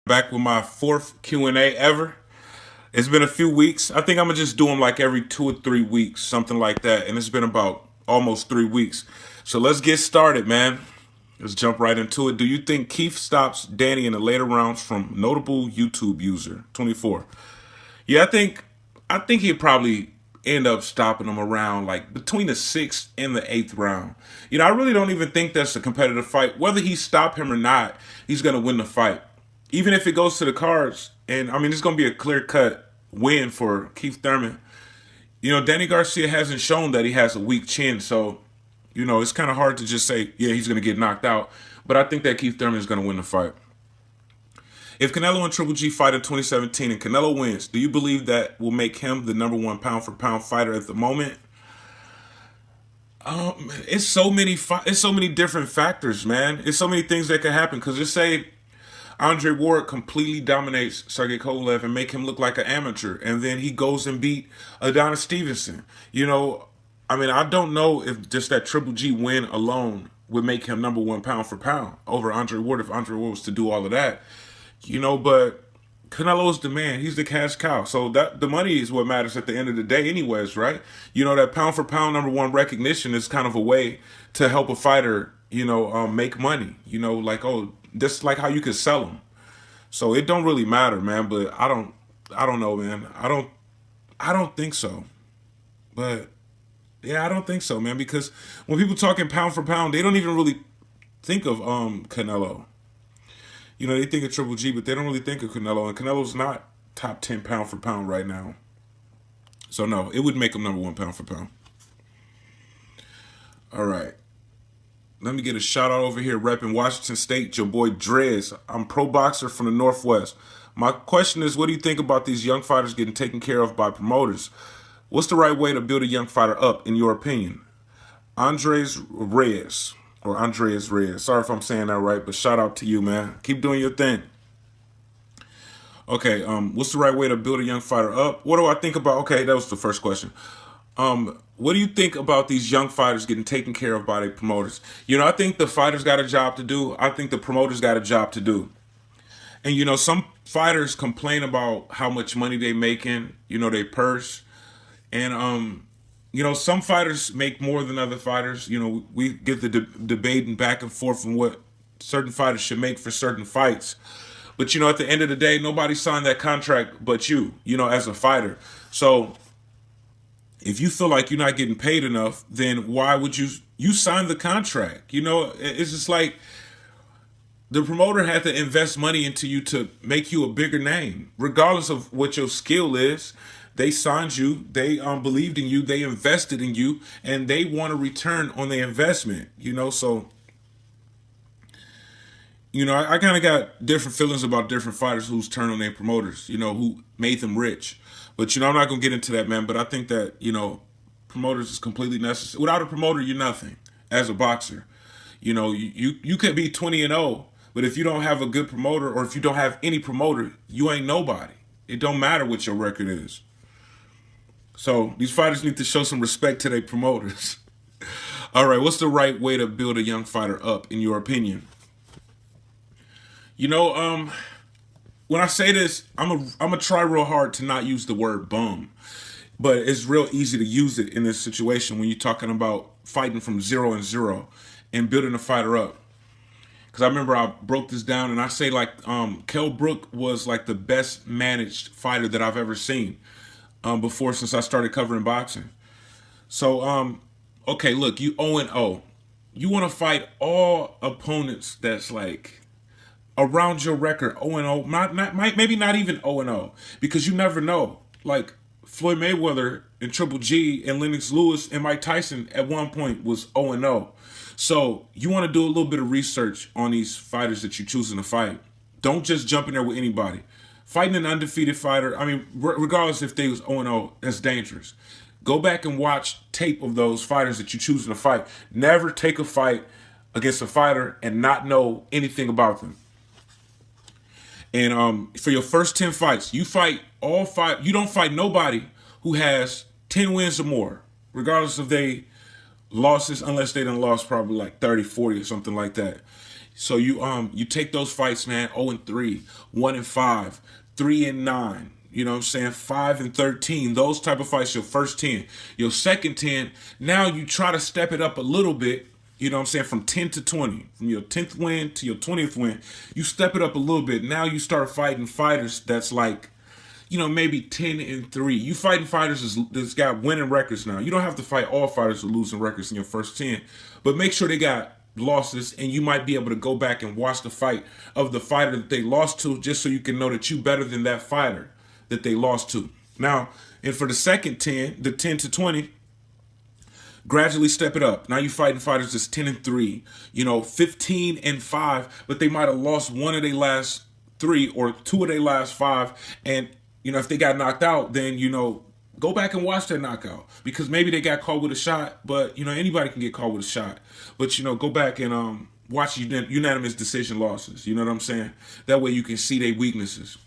Back with my fourth Q&A ever. It's been a few weeks. I think I'm gonna just do them like every 2 or 3 weeks, something like that. And it's been about almost 3 weeks. So let's get started, man. Let's jump right into it. Do you think Keith stops Danny in the later rounds? From notable YouTube user 24. Yeah, I think he'd probably end up stopping him around like between the 6th and the 8th round. I really don't even think that's a competitive fight. Whether he stop him or not, he's gonna win the fight. Even if it goes to the cards, and I mean, it's going to be a clear-cut win for Keith Thurman. Danny Garcia hasn't shown that he has a weak chin, so, it's kind of hard to just say, yeah, he's going to get knocked out. But I think that Keith Thurman is going to win the fight. If Canelo and Triple G fight in 2017 and Canelo wins, do you believe that will make him the #1 pound-for-pound fighter at the moment? It's so many different factors, man. It's so many things that could happen. Because just say Andre Ward completely dominates Sergey Kovalev and make him look like an amateur, and then he goes and beat Adonis Stevenson. I don't know if just that Triple G win alone would make him #1 pound-for-pound over Andre Ward if Andre Ward was to do all of that. But Canelo's the man. He's the cash cow. So that the money is what matters at the end of the day anyways, right? That pound-for-pound #1 recognition is kind of a way to help a fighter, make money. That's like how you could sell them. So it don't really matter, man. But I don't know, man. I don't think so. But yeah, I don't think so, man. Because when people talking pound for pound, they don't even really think of Canelo. They think of Triple G, but they don't really think of Canelo. And Canelo's not top 10 pound for pound right now. So no, it would make him #1 pound for pound. All right. Let me get a shout out over here repping Washington State, your boy Drez. I'm pro boxer from the Northwest. My question is, what do you think about these young fighters getting taken care of by promoters? What's the right way to build a young fighter up, in your opinion? Andres Reyes. Sorry if I'm saying that right, but shout out to you, man. Keep doing your thing. Okay, what's the right way to build a young fighter up? What do I think about? Okay, that was the first question. What do you think about these young fighters getting taken care of by their promoters? I think the fighters got a job to do. I think the promoters got a job to do. And, some fighters complain about how much money they making, they purse. And, some fighters make more than other fighters. We get the debating back and forth on what certain fighters should make for certain fights. But, at the end of the day, nobody signed that contract but you, as a fighter. So if you feel like you're not getting paid enough, then why would you sign the contract? It's just like the promoter had to invest money into you to make you a bigger name, regardless of what your skill is. They signed you, they believed in you, they invested in you, and they want a return on the investment. So I kind of got different feelings about different fighters who's turned on their promoters, who made them rich. But, I'm not going to get into that, man. But I think that, promoters is completely necessary. Without a promoter, you're nothing as a boxer. You could be 20-0, but if you don't have a good promoter, or if you don't have any promoter, you ain't nobody. It don't matter what your record is. So these fighters need to show some respect to their promoters. All right, what's the right way to build a young fighter up, in your opinion? When I say this, I'm gonna try real hard to not use the word bum, but it's real easy to use it in this situation when you're talking about fighting from 0-0 and building a fighter up. Because I remember I broke this down and I say like Kell Brook was like the best managed fighter that I've ever seen before, since I started covering boxing. So okay, look, you 0-0. You want to fight all opponents that's like around your record, 0-0, maybe not even 0-0, because you never know. Like Floyd Mayweather and Triple G and Lennox Lewis and Mike Tyson at one point was 0-0. So you want to do a little bit of research on these fighters that you're choosing to fight. Don't just jump in there with anybody. Fighting an undefeated fighter, regardless if they was 0-0, that's dangerous. Go back and watch tape of those fighters that you're choosing to fight. Never take a fight against a fighter and not know anything about them. And for your first 10 fights, you fight all 5. You don't fight nobody who has 10 wins or more, regardless of they losses, unless they done lost probably like 30, 40 or something like that. So you take those fights, man, 0-3, 1-5, 3-9. You know what I'm saying? 5-13. Those type of fights, your first 10. Your second 10, now you try to step it up a little bit. You know what I'm saying? From 10 to 20. From your 10th win to your 20th win. You step it up a little bit. Now you start fighting fighters that's like, you know, maybe 10-3. You fighting fighters that's got winning records now. You don't have to fight all fighters with losing records in your first 10. But make sure they got losses, and you might be able to go back and watch the fight of the fighter that they lost to, just so you can know that you better than that fighter that they lost to. Now, and for the second 10, the 10 to 20, gradually step it up. Now you fighting fighters that's 10-3, you know, 15-5, but they might have lost one of their last 3 or 2 of their last 5. And, you know, if they got knocked out, then, you know, go back and watch that knockout, because maybe they got caught with a shot, but, you know, anybody can get caught with a shot. But, you know, go back and watch unanimous decision losses. You know what I'm saying? That way you can see their weaknesses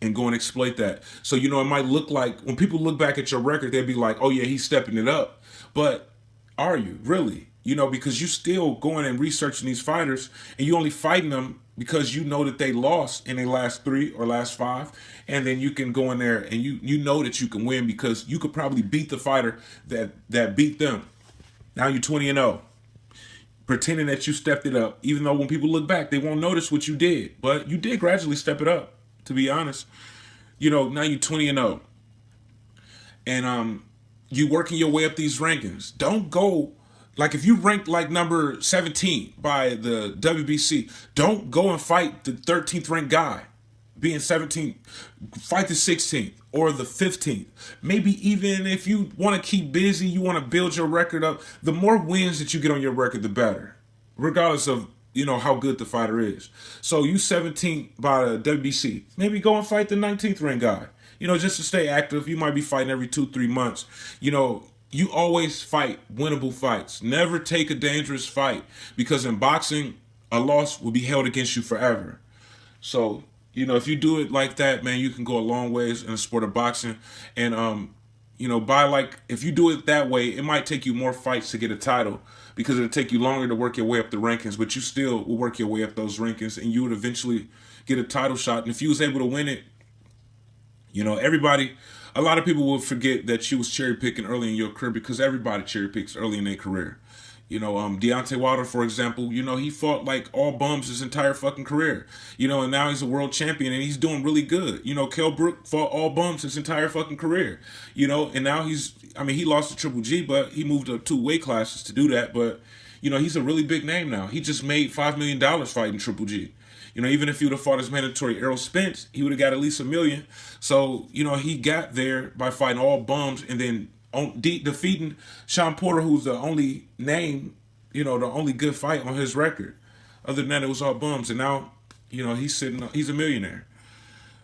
and go and exploit that. So, you know, it might look like, when people look back at your record, they'll be like, oh yeah, he's stepping it up. But are you really? You know, because you still going and researching these fighters, and you only fighting them because you know that they lost in their last 3 or last 5. And then you can go in there and you know that you can win, because you could probably beat the fighter that beat them. Now you're 20-0. Pretending that you stepped it up, even though when people look back, they won't notice what you did. But you did gradually step it up, to be honest. You know, now you're 20-0. And you working your way up these rankings. Don't go, like if you ranked like number 17 by the WBC, don't go and fight the 13th ranked guy. Being 17th, fight the 16th or the 15th. Maybe even if you want to keep busy, you want to build your record up, the more wins that you get on your record, the better, regardless of, you know, how good the fighter is. So you 17th by the WBC, maybe go and fight the 19th ranked guy. You know, just to stay active. You might be fighting every 2-3 months. You know, you always fight winnable fights. Never take a dangerous fight, because in boxing, a loss will be held against you forever. So, you know, if you do it like that, man, you can go a long ways in the sport of boxing. And, you know, if you do it that way, it might take you more fights to get a title, because it'll take you longer to work your way up the rankings, but you still will work your way up those rankings, and you would eventually get a title shot. And if you was able to win it, you know, a lot of people will forget that you was cherry picking early in your career, because everybody cherry picks early in their career. You know, Deontay Wilder, for example, you know, he fought like all bums his entire fucking career. You know, and now he's a world champion and he's doing really good. You know, Kell Brook fought all bums his entire fucking career. You know, and now he lost to Triple G, but he moved up 2 weight classes to do that. But, you know, he's a really big name now. He just made $5 million fighting Triple G. You know, even if he would have fought his mandatory Errol Spence, he would have got at least $1 million. So, you know, he got there by fighting all bums and then defeating Sean Porter, who's the only name, you know, the only good fight on his record. Other than that, it was all bums. And now, you know, he's a millionaire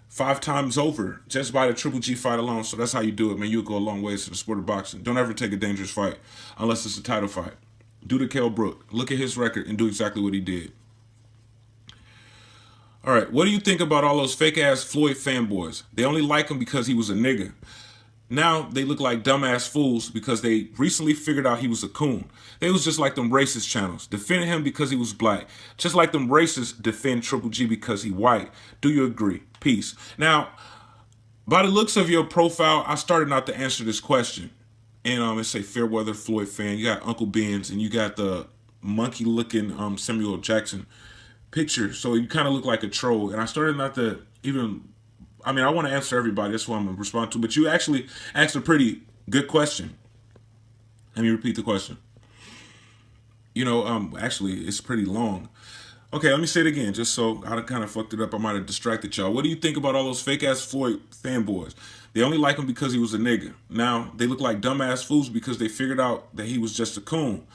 5 times over just by the Triple G fight alone. So that's how you do it, man. You'll go a long ways to the sport of boxing. Don't ever take a dangerous fight unless it's a title fight. Do the Kell Brook. Look at his record and do exactly what he did. All right, what do you think about all those fake-ass Floyd fanboys? They only like him because he was a nigga. Now they look like dumbass fools because they recently figured out he was a coon. They was just like them racist channels, defending him because he was black. Just like them racists defend Triple G because he white. Do you agree? Peace. Now, by the looks of your profile, I started not to answer this question. And it say Fairweather Floyd fan. You got Uncle Ben's and you got the monkey-looking Samuel Jackson picture. So you kind of look like a troll. And I started not to even... I mean, I want to answer everybody. That's what I'm going to respond to. But you actually asked a pretty good question. Let me repeat the question. You know, actually, it's pretty long. Okay, let me say it again, just so I kind of fucked it up. I might have distracted y'all. What do you think about all those fake-ass Floyd fanboys? They only like him because he was a nigga. Now, they look like dumbass fools because they figured out that he was just a coon.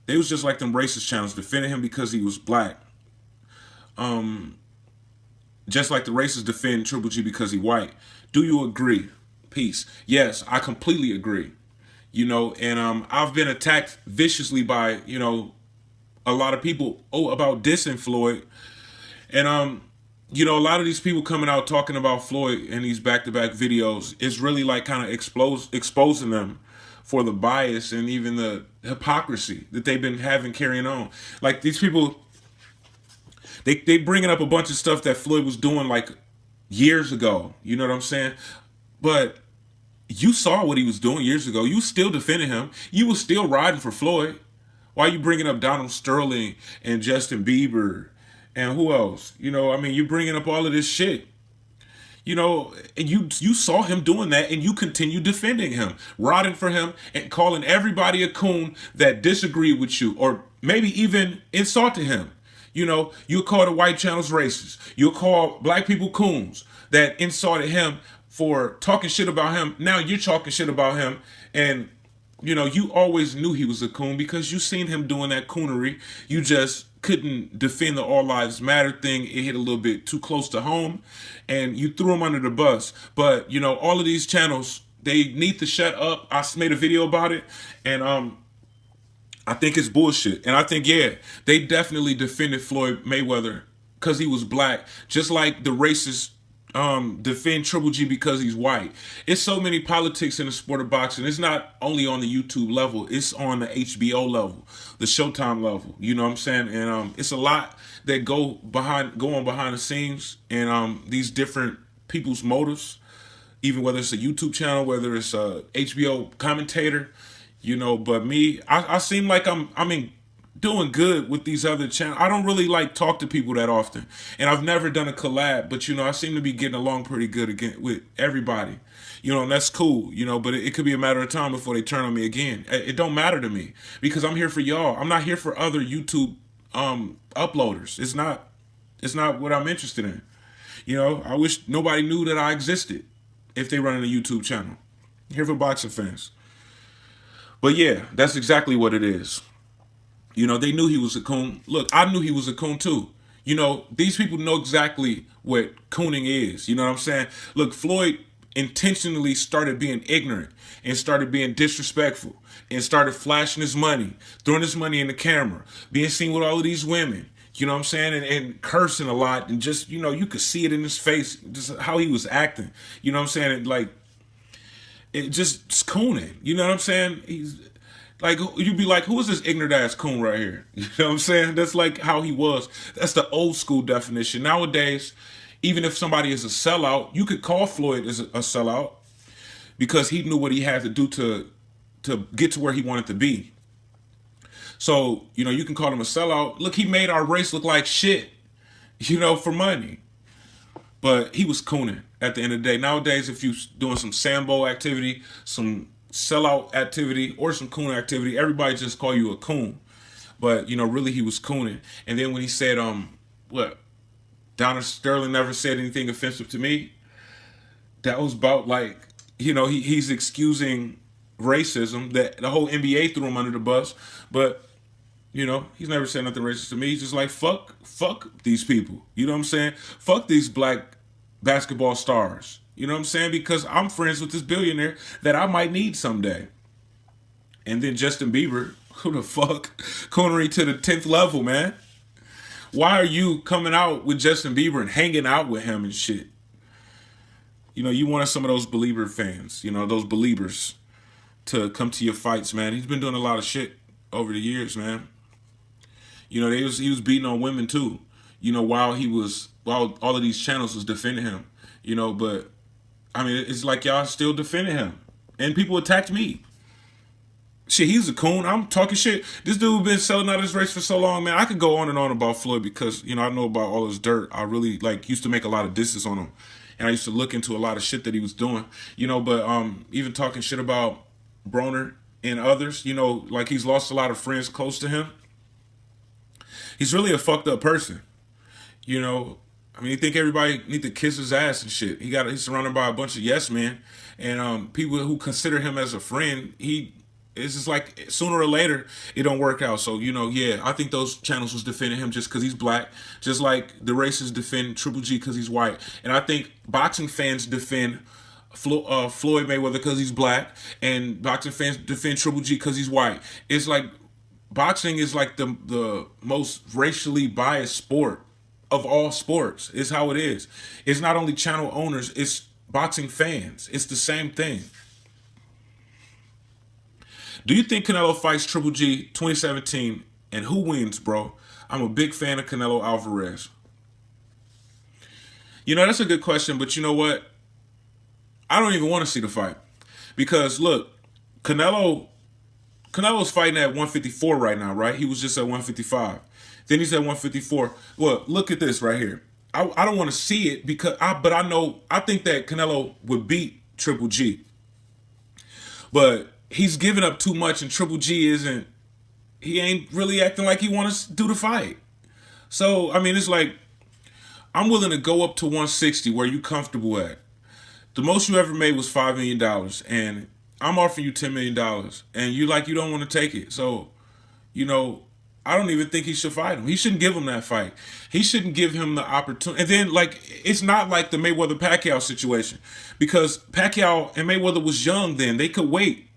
They was just like them racist channels, defending him because he was black. Just like the racists defend Triple G because he white. Do you agree? Peace. Yes, I completely agree. You know, and I've been attacked viciously by, you know, a lot of people about dissing Floyd. And, you know, a lot of these people coming out talking about Floyd in these back-to-back videos is really like kind of exposing them for the bias and even the hypocrisy that they've been having carrying on. Like these people They bringing up a bunch of stuff that Floyd was doing like years ago. You know what I'm saying? But you saw what he was doing years ago. You still defending him. You was still riding for Floyd. Why are you bringing up Donald Sterling and Justin Bieber and who else? You know, I mean, you're bringing up all of this shit. You know, and you saw him doing that, and you continue defending him, riding for him, and calling everybody a coon that disagreed with you, or maybe even insulted him. You know, you'll call the white channels racist. You'll call black people coons that insulted him for talking shit about him. Now you're talking shit about him, and you know, you always knew he was a coon because you seen him doing that coonery. You just couldn't defend the All Lives Matter thing. It hit a little bit too close to home, and you threw him under the bus. But, you know, all of these channels, they need to shut up. I made a video about it, and I think it's bullshit. And I think, yeah, they definitely defended Floyd Mayweather because he was black, just like the racist defend Triple G because he's white. It's so many politics in the sport of boxing. It's not only on the YouTube level, it's on the HBO level, the Showtime level. You know what I'm saying? And it's a lot that go on behind the scenes, and these different people's motives, even whether it's a YouTube channel, whether it's a HBO commentator, you know. But me, I seem like I'm doing good with these other channels. I don't really like talk to people that often, and I've never done a collab, but you know, I seem to be getting along pretty good again with everybody, you know, and that's cool, you know. But it could be a matter of time before they turn on me again. It don't matter to me because I'm here for y'all. I'm not here for other YouTube uploaders. It's not what I'm interested in. You know, I wish nobody knew that I existed if they run a YouTube channel. I'm here for boxing fans. But yeah, that's exactly what it is. You know, they knew he was a coon. Look, I knew he was a coon too. You know, these people know exactly what cooning is. You know what I'm saying? Look, Floyd intentionally started being ignorant and started being disrespectful and started flashing his money, throwing his money in the camera, being seen with all of these women. You know what I'm saying? And cursing a lot, and just, you know, you could see it in his face, just how he was acting. You know what I'm saying? It's cooning. You know what I'm saying? He's... like, you'd be like, who is this ignorant ass coon right here? You know what I'm saying? That's like how he was. That's the old school definition. Nowadays, even if somebody is a sellout, you could call Floyd as a sellout because he knew what he had to do to get to where he wanted to be. So, you know, you can call him a sellout. Look, he made our race look like shit, you know, for money. But he was cooning at the end of the day. Nowadays, if you're doing some Sambo activity, some sellout activity, or some coon activity, everybody just call you a coon. But, you know, really he was cooning. And then when he said, what, Donald Sterling never said anything offensive to me, that was about, like, you know, he's excusing racism, that the whole NBA threw him under the bus. But, you know, he's never said nothing racist to me. He's just like, fuck these people. You know what I'm saying? Fuck these black basketball stars. You know what I'm saying? Because I'm friends with this billionaire that I might need someday. And then Justin Bieber, who the fuck? Coonery to the 10th level, man. Why are you coming out with Justin Bieber and hanging out with him and shit? You know, you wanted some of those believer fans, you know, those believers to come to your fights, man. He's been doing a lot of shit over the years, man. You know, he was beating on women too, you know, while all of these channels was defending him, you know. But I mean, it's like y'all still defending him. And people attacked me. Shit, he's a coon. I'm talking shit. This dude been selling out his race for so long, man. I could go on and on about Floyd because, you know, I know about all his dirt. I really, used to make a lot of disses on him. And I used to look into a lot of shit that he was doing. You know, but even talking shit about Broner and others, you know, like he's lost a lot of friends close to him. He's really a fucked up person. You know, I mean, you think everybody need to kiss his ass and shit. He's surrounded by a bunch of yes men, and people who consider him as a friend. It's just like sooner or later it don't work out. So, you know, yeah, I think those channels was defending him just because he's black, just like the racists defend Triple G because he's white. And I think boxing fans defend Floyd Mayweather because he's black, and boxing fans defend Triple G because he's white. It's like boxing is like the most racially biased sport of all sports. Is how it is. It's not only channel owners, it's boxing fans. It's the same thing. Do you think Canelo fights Triple G 2017 and who wins, bro? I'm a big fan of Canelo Alvarez. You know, that's a good question, but you know what? I don't even want to see the fight because look, Canelo's fighting at 154 right now, right? He was just at 155. Then he's at 154. Well, look at this right here. I don't want to see it because I think that Canelo would beat Triple G. But he's giving up too much and Triple G he ain't really acting like he wants to do the fight. So, I mean, it's like, I'm willing to go up to 160 where you comfortable at. The most you ever made was $5 million, and I'm offering you $10 million, and you don't want to take it. So, you know, I don't even think he should fight him. He shouldn't give him that fight. He shouldn't give him the opportunity. And then, it's not like the Mayweather-Pacquiao situation, because Pacquiao and Mayweather was young then. They could wait.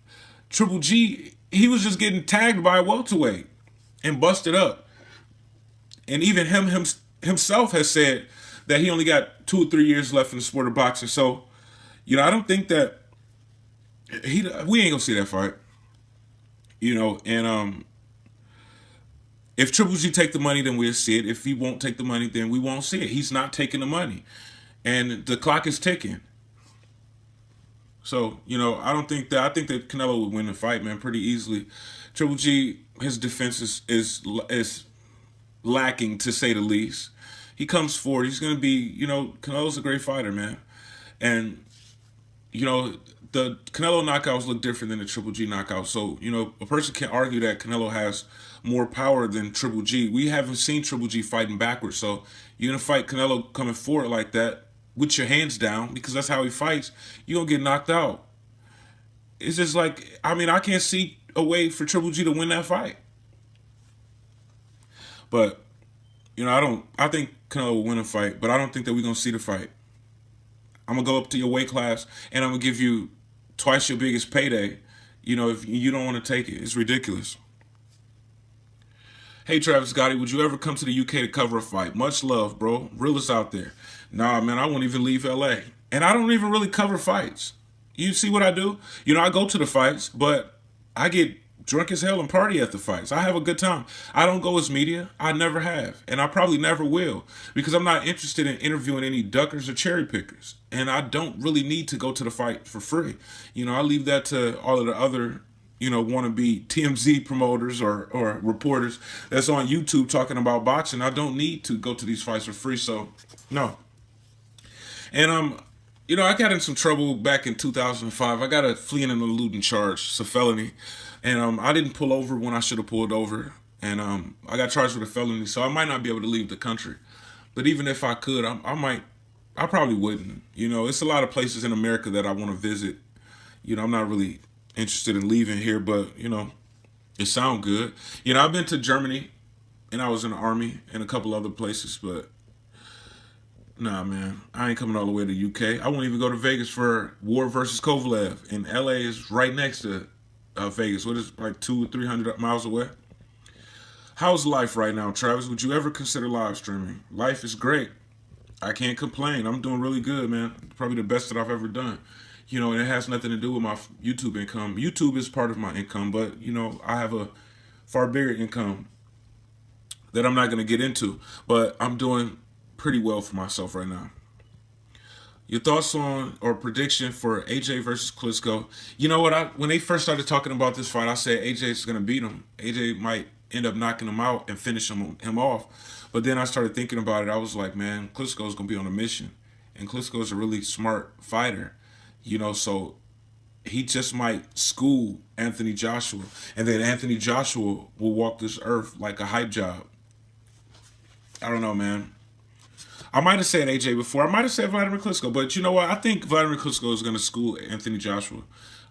Triple G, he was just getting tagged by a welterweight and busted up. And even himself has said that he only got 2 or 3 years left in the sport of boxing. So, you know, I don't think that we ain't gonna see that fight. You know, and if Triple G take the money, then we'll see it. If he won't take the money, then we won't see it. He's not taking the money, and the clock is ticking. So, you know, I think that Canelo would win the fight, man, pretty easily. Triple G, his defense is lacking, to say the least. He comes forward. He's going to be, you know, Canelo's a great fighter, man. And, you know, the Canelo knockouts look different than the Triple G knockouts. So, you know, a person can argue that Canelo has more power than Triple G. We haven't seen Triple G fighting backwards. So you're going to fight Canelo coming forward like that with your hands down, because that's how he fights, you're going to get knocked out. It's just like, I mean, I can't see a way for Triple G to win that fight. But, you know, I think Canelo will win a fight, but I don't think that we're going to see the fight. I'm going to go up to your weight class, and I'm going to give you twice your biggest payday, you know, if you don't want to take it. It's ridiculous. Hey, Travis Gotti, would you ever come to the UK to cover a fight? Much love, bro. Realist out there. Nah, man, I won't even leave LA. And I don't even really cover fights. You see what I do? You know, I go to the fights, but I get drunk as hell and party at the fights. I have a good time. I don't go as media. I never have. And I probably never will, because I'm not interested in interviewing any duckers or cherry pickers. And I don't really need to go to the fight for free. You know, I leave that to all of the other, you know, wannabe TMZ promoters or reporters that's on YouTube talking about boxing. I don't need to go to these fights for free. So, no. And, you know, I got in some trouble back in 2005. I got a fleeing and eluding charge. It's a felony. And I didn't pull over when I should have pulled over. And I got charged with a felony, so I might not be able to leave the country. But even if I could, I probably wouldn't. You know, it's a lot of places in America that I want to visit. You know, I'm not really interested in leaving here, but, you know, it sounds good. You know, I've been to Germany, and I was in the Army and a couple other places, but nah, man, I ain't coming all the way to the UK. I won't even go to Vegas for War versus Kovalev, and LA is right next to Vegas. What is it, like 200 or 300 miles away? How's life right now, Travis? Would you ever consider live streaming? Life is great. I can't complain. I'm doing really good, man. Probably the best that I've ever done. You know, and it has nothing to do with my YouTube income. YouTube is part of my income, but, you know, I have a far bigger income that I'm not going to get into. But I'm doing pretty well for myself right now. Your thoughts on or prediction for AJ versus Klitschko? You know what? When they first started talking about this fight, I said AJ's going to beat him. AJ might end up knocking him out and finish him off. But then I started thinking about it. I was like, man, Klitschko's going to be on a mission. And Klitschko's a really smart fighter. You know, so he just might school Anthony Joshua. And then Anthony Joshua will walk this earth like a hype job. I don't know, man. I might have said AJ before. I might have said Vladimir Klitschko. But you know what? I think Vladimir Klitschko is going to school Anthony Joshua.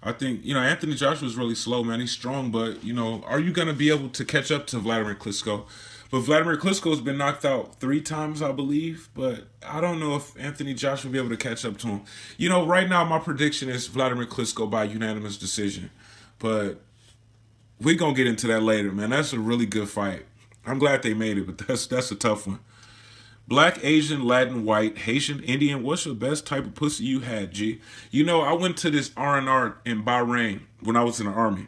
I think, you know, Anthony Joshua is really slow, man. He's strong. But, you know, are you going to be able to catch up to Vladimir Klitschko? But Vladimir Klitschko has been knocked out 3 times, I believe. But I don't know if Anthony Joshua will be able to catch up to him. You know, right now my prediction is Vladimir Klitschko by unanimous decision. But we're going to get into that later, man. That's a really good fight. I'm glad they made it, but that's a tough one. Black, Asian, Latin, white, Haitian, Indian, what's the best type of pussy you had, G? You know, I went to this R&R in Bahrain when I was in the Army.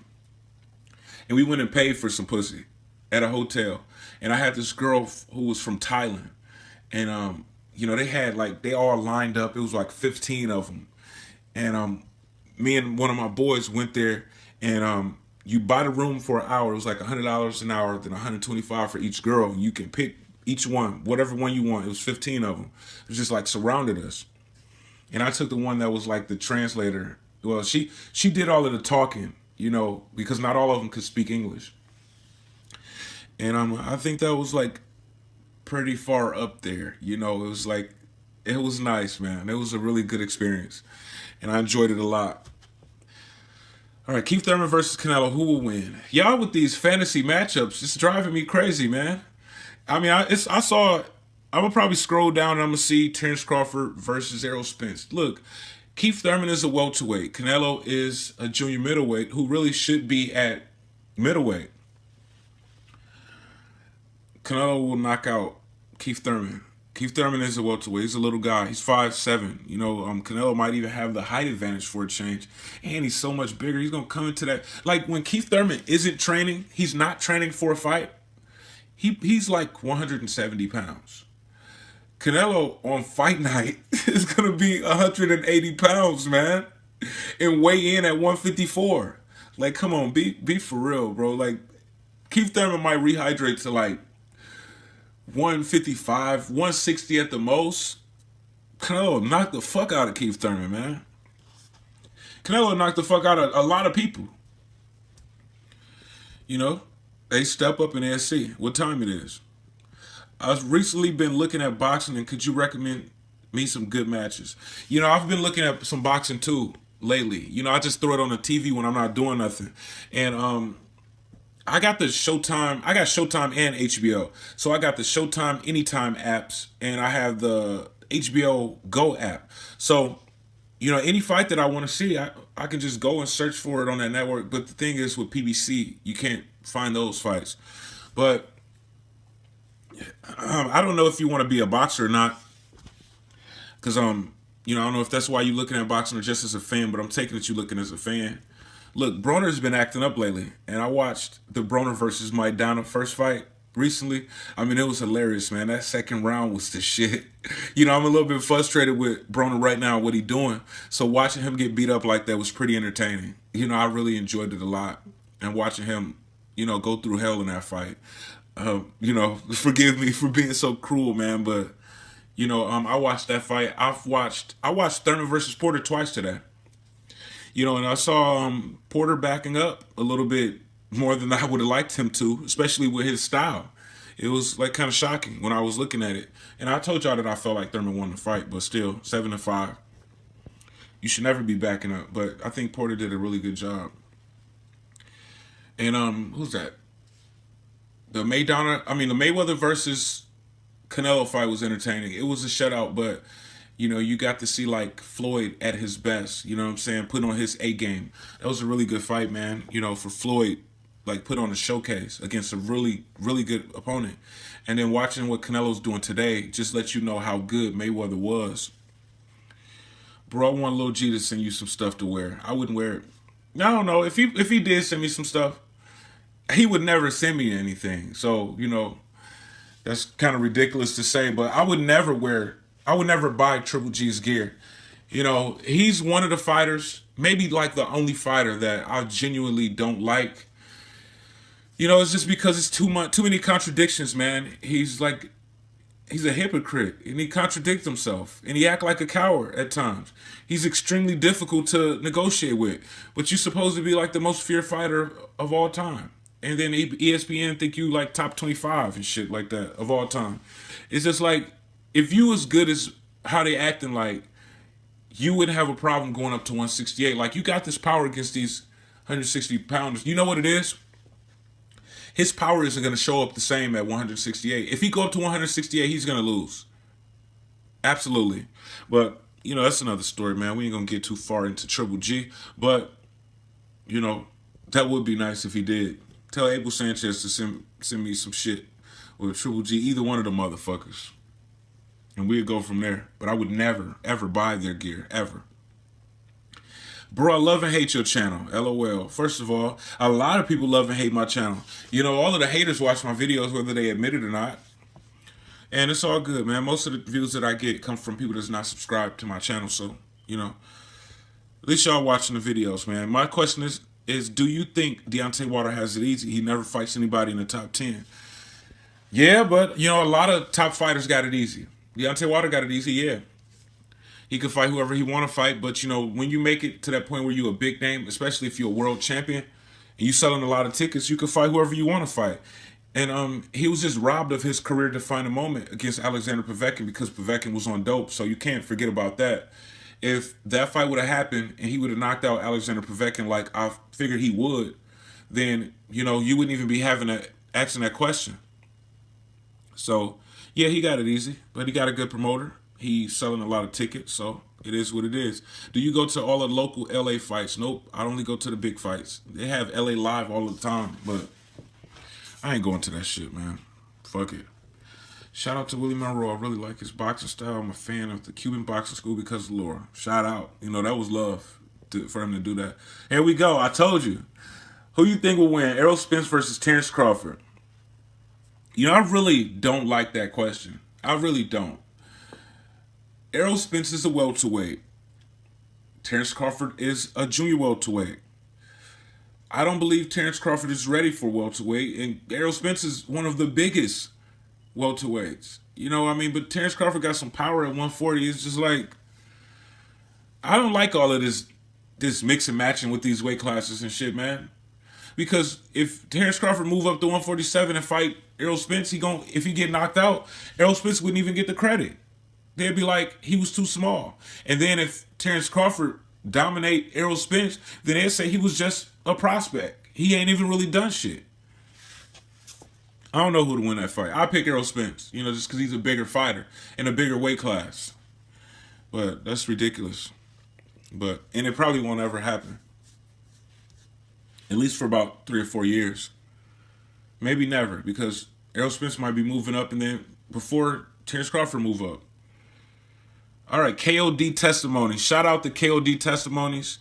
And we went and paid for some pussy at a hotel. And I had this girl who was from Thailand. And, you know, they had like, they all lined up. It was like 15 of them. And me and one of my boys went there, and you buy the room for an hour. It was like $100 an hour, then $125 for each girl. You can pick each one, whatever one you want. It was 15 of them. It was just like surrounded us. And I took the one that was like the translator. Well, she did all of the talking, you know, because not all of them could speak English. And I think that was like pretty far up there. You know, it was like, it was nice, man. It was a really good experience, and I enjoyed it a lot. All right, Keith Thurman versus Canelo. Who will win? Y'all with these fantasy matchups, it's driving me crazy, man. I mean, I saw. I'm gonna probably scroll down and I'm gonna see Terrence Crawford versus Errol Spence. Look, Keith Thurman is a welterweight. Canelo is a junior middleweight who really should be at middleweight. Canelo will knock out Keith Thurman. Keith Thurman is a welterweight. He's a little guy. He's 5'7". You know, Canelo might even have the height advantage for a change. And he's so much bigger. He's going to come into that. Like, when Keith Thurman isn't training, he's not training for a fight, he's like 170 pounds. Canelo on fight night is going to be 180 pounds, man. And weigh in at 154. Like, come on, be for real, bro. Like, Keith Thurman might rehydrate to like 155, 160 at the most. Canelo knocked the fuck out of Keith Thurman, man. Canelo knocked the fuck out of a lot of people. You know, they step up and they see what time it is. I've recently been looking at boxing, and could you recommend me some good matches? You know, I've been looking at some boxing too lately. You know, I just throw it on the TV when I'm not doing nothing. And I got the Showtime. I got Showtime and HBO. So I got the Showtime Anytime apps, and I have the HBO Go app. So, you know, any fight that I want to see, I can just go and search for it on that network. But the thing is, with PBC, you can't find those fights. But I don't know if you want to be a boxer or not, because you know, I don't know if that's why you're looking at boxing or just as a fan. But I'm taking it you're looking as a fan. Look, Broner's been acting up lately, and I watched the Broner versus Maidana first fight recently. I mean, it was hilarious, man. That second round was the shit. You know, I'm a little bit frustrated with Broner right now, what he doing. So watching him get beat up like that was pretty entertaining. You know, I really enjoyed it a lot. And watching him, you know, go through hell in that fight. You know, forgive me for being so cruel, man, but, you know, I watched that fight. I watched Thurman versus Porter twice today. You know, and I saw Porter backing up a little bit more than I would have liked him to, especially with his style. It was like kind of shocking when I was looking at it. And I told y'all that I felt like Thurman won the fight, but still, 7-5. You should never be backing up. But I think Porter did a really good job. And who's that? The Mayweather versus Canelo fight was entertaining. It was a shutout, but you know, you got to see like Floyd at his best, you know what I'm saying, put on his A game. That was a really good fight, man. You know, for Floyd, like put on a showcase against a really, really good opponent. And then watching what Canelo's doing today just let you know how good Mayweather was. Bro, I want Lil G to send you some stuff to wear. I wouldn't wear it. I don't know. If he did send me some stuff, he would never send me anything. So, you know, that's kind of ridiculous to say, but I would never buy Triple G's gear. You know, he's one of the fighters, maybe like the only fighter that I genuinely don't like. You know, it's just because it's too many contradictions, man. He's a hypocrite, and he contradicts himself, and he act like a coward at times. He's extremely difficult to negotiate with, but you're supposed to be like the most feared fighter of all time. And then ESPN think you like top 25 and shit like that of all time. It's just like, if you as good as how they acting like, you wouldn't have a problem going up to 168. Like, you got this power against these 160 pounders. You know what it is? His power isn't going to show up the same at 168. If he go up to 168, he's going to lose. Absolutely. But, you know, that's another story, man. We ain't going to get too far into Triple G. But, you know, that would be nice if he did. Tell Abel Sanchez to send me some shit with Triple G, either one of the motherfuckers. And we'd go from there. But I would never, ever buy their gear, ever. Bro, I love and hate your channel. LOL. First of all, a lot of people love and hate my channel. You know, all of the haters watch my videos, whether they admit it or not. And it's all good, man. Most of the views that I get come from people that's not subscribed to my channel. So, at least y'all watching the videos, man. My question is do you think Deontay Wilder has it easy? He never fights anybody in the top 10. Yeah, but, a lot of top fighters got it easy. Deontay Wilder got it easy, yeah. He can fight whoever he want to fight, but, when you make it to that point where you're a big name, especially if you're a world champion, and you selling a lot of tickets, you can fight whoever you want to fight. And he was just robbed of his career-defining moment against Alexander Povetkin because Povetkin was on dope, so you can't forget about that. If that fight would have happened and he would have knocked out Alexander Povetkin like I figured he would, then, you wouldn't even be asking that question. So, yeah, he got it easy, but he got a good promoter. He's selling a lot of tickets, so it is what it is. Do you go to all the local LA fights? Nope, I only go to the big fights. They have LA Live all the time, but I ain't going to that shit, man. Fuck it. Shout out to Willie Monroe. I really like his boxing style. I'm a fan of the Cuban boxing school because of Laura. Shout out. That was love for him to do that. Here we go. I told you. Who you think will win? Errol Spence versus Terrence Crawford. I really don't like that question. I really don't. Errol Spence is a welterweight. Terrence Crawford is a junior welterweight. I don't believe Terrence Crawford is ready for welterweight, and Errol Spence is one of the biggest welterweights. But Terrence Crawford got some power at 140. It's just like, I don't like all of this mix and matching with these weight classes and shit, man. Because if Terrence Crawford move up to 147 and fight Errol Spence, if he get knocked out, Errol Spence wouldn't even get the credit. They'd be like, he was too small. And then if Terrence Crawford dominate Errol Spence, then they'd say he was just a prospect. He ain't even really done shit. I don't know who to win that fight. I pick Errol Spence, just because he's a bigger fighter in a bigger weight class. But that's ridiculous. And it probably won't ever happen. At least for about 3 or 4 years. Maybe never, because Errol Spence might be moving up and then before Terrence Crawford move up. All right, KOD Testimonies. Shout out to KOD Testimonies.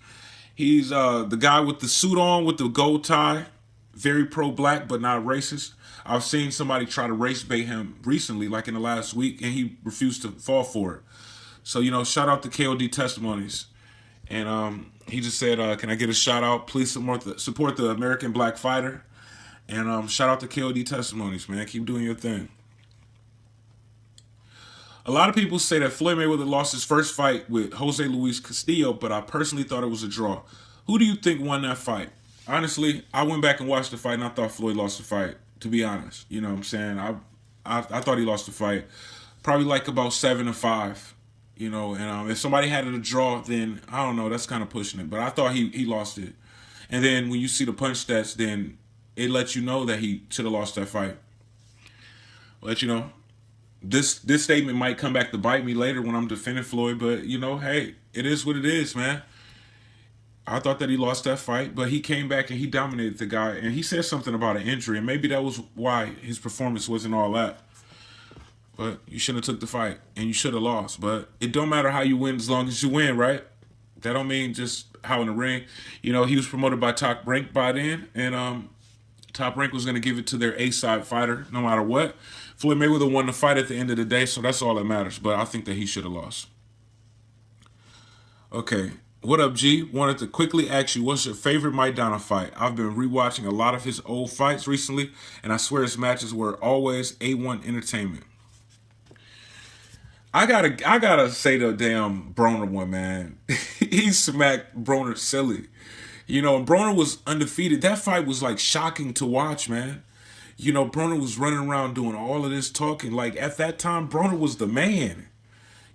He's the guy with the suit on with the gold tie. Very pro-black, but not racist. I've seen somebody try to race bait him recently, like in the last week, and he refused to fall for it. So, shout out to KOD Testimonies. And he just said, can I get a shout out? Please support the American black fighter. And shout out to KOD Testimonies, man. Keep doing your thing. A lot of people say that Floyd Mayweather lost his first fight with Jose Luis Castillo, but I personally thought it was a draw. Who do you think won that fight? Honestly, I went back and watched the fight, and I thought Floyd lost the fight, to be honest. You know what I'm saying? I thought he lost the fight. Probably like about 7-5. And if somebody had it a draw, then I don't know, that's kind of pushing it. But I thought he lost it. And then when you see the punch stats, then it lets you know that he should have lost that fight. Let you know. This statement might come back to bite me later when I'm defending Floyd, but hey, it is what it is, man. I thought that he lost that fight, but he came back and he dominated the guy, and he said something about an injury, and maybe that was why his performance wasn't all that. But you shouldn't have took the fight, and you should have lost. But it don't matter how you win as long as you win, right? That don't mean just how in the ring. He was promoted by Top Rank by then, and Top Rank was going to give it to their A-side fighter no matter what. Floyd Mayweather won the fight at the end of the day, so that's all that matters. But I think that he should have lost. Okay. What up, G? Wanted to quickly ask you, what's your favorite Maidana fight? I've been rewatching a lot of his old fights recently, and I swear his matches were always A1 entertainment. I gotta say the damn Broner one, man. He smacked Broner silly. And Broner was undefeated. That fight was like shocking to watch, man. Broner was running around doing all of this talking. Like at that time, Broner was the man.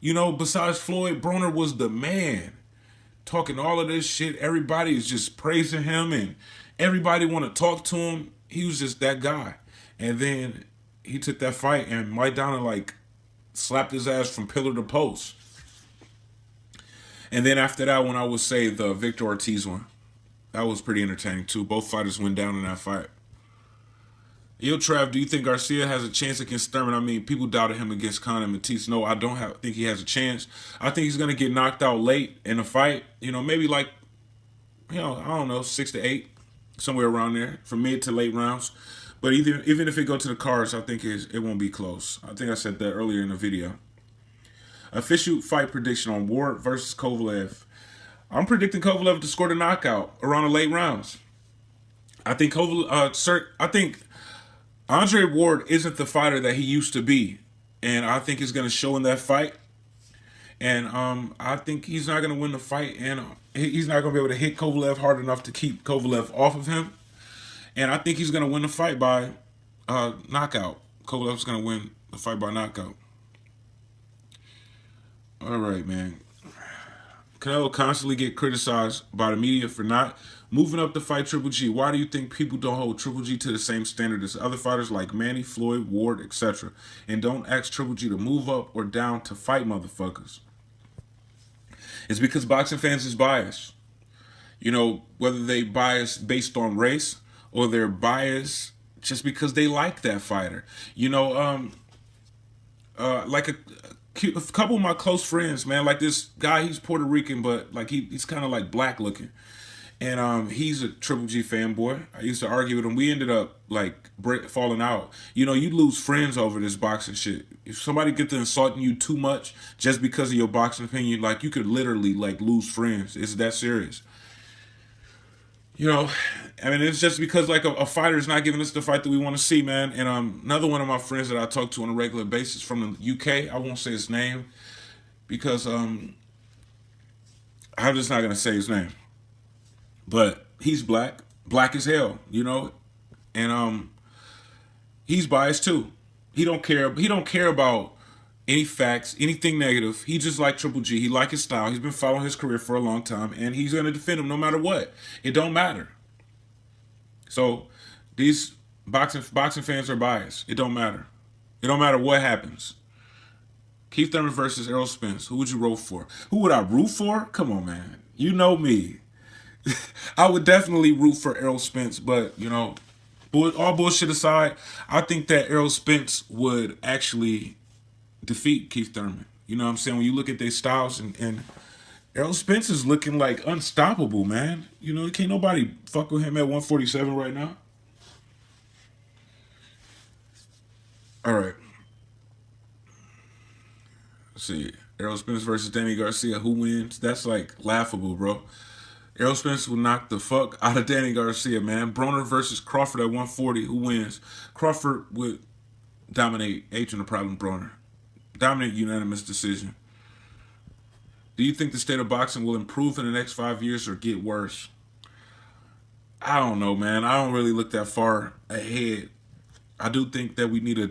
Besides Floyd, Broner was the man. Talking all of this shit. Everybody is just praising him and everybody want to talk to him. He was just that guy. And then he took that fight and Maidana slapped his ass from pillar to post. And then after that one, I would say the Victor Ortiz one. That was pretty entertaining too. Both fighters went down in that fight. Yo, Trav, do you think Garcia has a chance against Thurman? People doubted him against Conor and Matisse. No, I don't think he has a chance. I think he's going to get knocked out late in the fight. Maybe I don't know, 6 to 8, somewhere around there, from mid to late rounds. But even if it go to the cards, I think it won't be close. I think I said that earlier in the video. Official fight prediction on Ward versus Kovalev. I'm predicting Kovalev to score the knockout around the late rounds. I think I think Andre Ward isn't the fighter that he used to be, and I think he's going to show in that fight. And I think he's not going to win the fight, and he's not going to be able to hit Kovalev hard enough to keep Kovalev off of him. And I think he's going to win the fight by knockout. Kovalev's going to win the fight by knockout. All right, man. Canelo constantly get criticized by the media for not moving up to fight Triple G. Why do you think people don't hold Triple G to the same standard as other fighters like Manny, Floyd, Ward, etc., and don't ask Triple G to move up or down to fight motherfuckers? It's because boxing fans is biased. You know, whether they bias based on race or they're biased just because they like that fighter. You know, like a couple of my close friends, man, like this guy, he's Puerto Rican, but like he's kind of like black looking. And he's a Triple G fanboy. I used to argue with him. We ended up like falling out. You know, you lose friends over this boxing shit. If somebody gets to insulting you too much just because of your boxing opinion, like you could literally like lose friends. It's that serious. You know, I mean, it's just because like a fighter is not giving us the fight that we want to see, man. And another one of my friends that I talk to on a regular basis from the UK, I won't say his name because I'm just not gonna say his name. But he's black as hell, you know, and he's biased too. He don't care about any facts, anything negative. He just like Triple G. He like his style. He's been following his career for a long time, and he's gonna defend him no matter what. It don't matter. So these boxing fans are biased. It don't matter. It don't matter what happens. Keith Thurman versus Errol Spence. Who would you root for? Who would I root for? Come on, man. You know me. I would definitely root for Errol Spence, but, you know, all bullshit aside, I think that Errol Spence would actually defeat Keith Thurman. You know what I'm saying? When you look at their styles, and Errol Spence is looking like unstoppable, man. You know, can't nobody fuck with him at 147 right now. All right. Let's see. Errol Spence versus Danny Garcia. Who wins? That's like laughable, bro. Errol Spence will knock the fuck out of Danny Garcia, man. Broner versus Crawford at 140. Who wins? Crawford would dominate H in the problem, Broner. Dominate unanimous decision. Do you think the state of boxing will improve in the next 5 years or get worse? I don't know, man. I don't really look that far ahead. I do think that we need a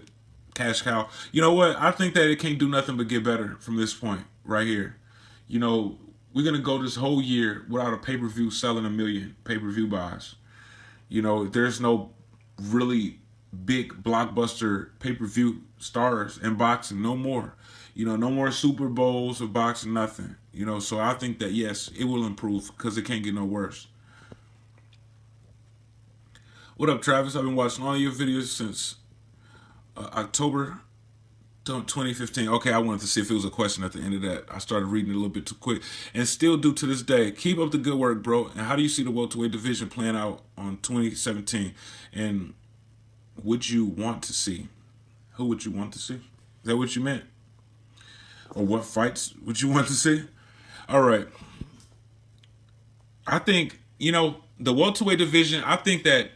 cash cow. You know what? I think that it can't do nothing but get better from this point right here. You know, we're going to go this whole year without a pay-per-view selling 1 million pay-per-view buys. You know, there's no really big blockbuster pay-per-view stars in boxing, no more. You know, no more Super Bowls of boxing, nothing. You know, so I think that, yes, it will improve because it can't get no worse. What up, Travis? I've been watching all your videos since October 2015. Okay, I wanted to see if it was a question at the end of that. I started reading it a little bit too quick. And still do to this day. Keep up the good work, bro. And how do you see the welterweight division playing out on 2017? And would you want to see? Who would you want to see? Is that what you meant? Or what fights would you want to see? All right. I think, you know, the welterweight division, I think that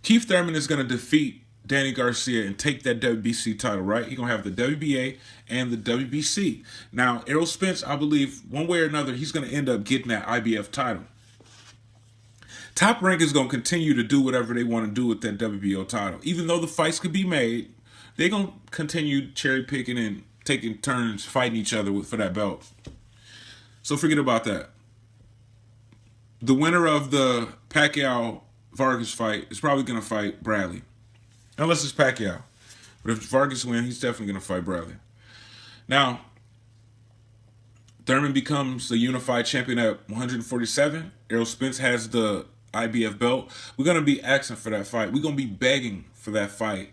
Keith Thurman is going to defeat Danny Garcia and take that WBC title, right? He's going to have the WBA and the WBC. Now, Errol Spence, I believe, one way or another, he's going to end up getting that IBF title. Top Rank is going to continue to do whatever they want to do with that WBO title. Even though the fights could be made, they're going to continue cherry picking and taking turns fighting each other for that belt. So forget about that. The winner of the Pacquiao-Vargas fight is probably going to fight Bradley. Unless it's Pacquiao. But if Vargas wins, he's definitely going to fight Bradley. Now, Thurman becomes the unified champion at 147. Errol Spence has the IBF belt. We're going to be asking for that fight. We're going to be begging for that fight.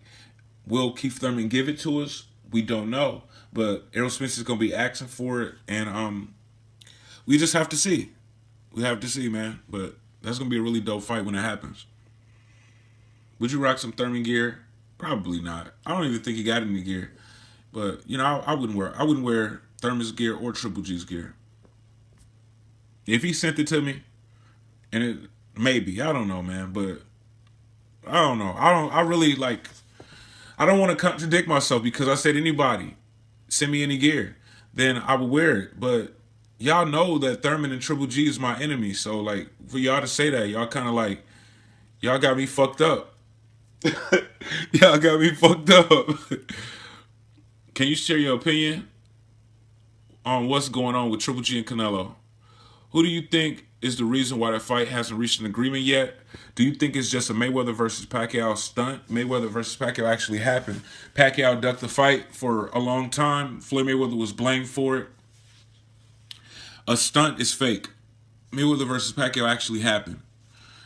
Will Keith Thurman give it to us? We don't know. But Errol Spence is going to be asking for it. And we just have to see. We have to see, man. But that's going to be a really dope fight when it happens. Would you rock some Thurman gear? Probably not. I don't even think he got any gear. But you know, I wouldn't wear Thurman's gear or Triple G's gear. If he sent it to me, and it maybe, I don't know, man, but I don't know. I really like. I don't want to contradict myself because I said anybody send me any gear, then I would wear it. But y'all know that Thurman and Triple G is my enemy, so like for y'all to say that, y'all kind of like y'all got me fucked up. Y'all got me fucked up. Can you share your opinion on what's going on with Triple G and Canelo? Who do you think is the reason why that fight hasn't reached an agreement yet? Do you think it's just a Mayweather versus Pacquiao stunt? Mayweather versus Pacquiao actually happened. Pacquiao ducked the fight for a long time. Floyd Mayweather was blamed for it. A stunt is fake. Mayweather versus Pacquiao actually happened.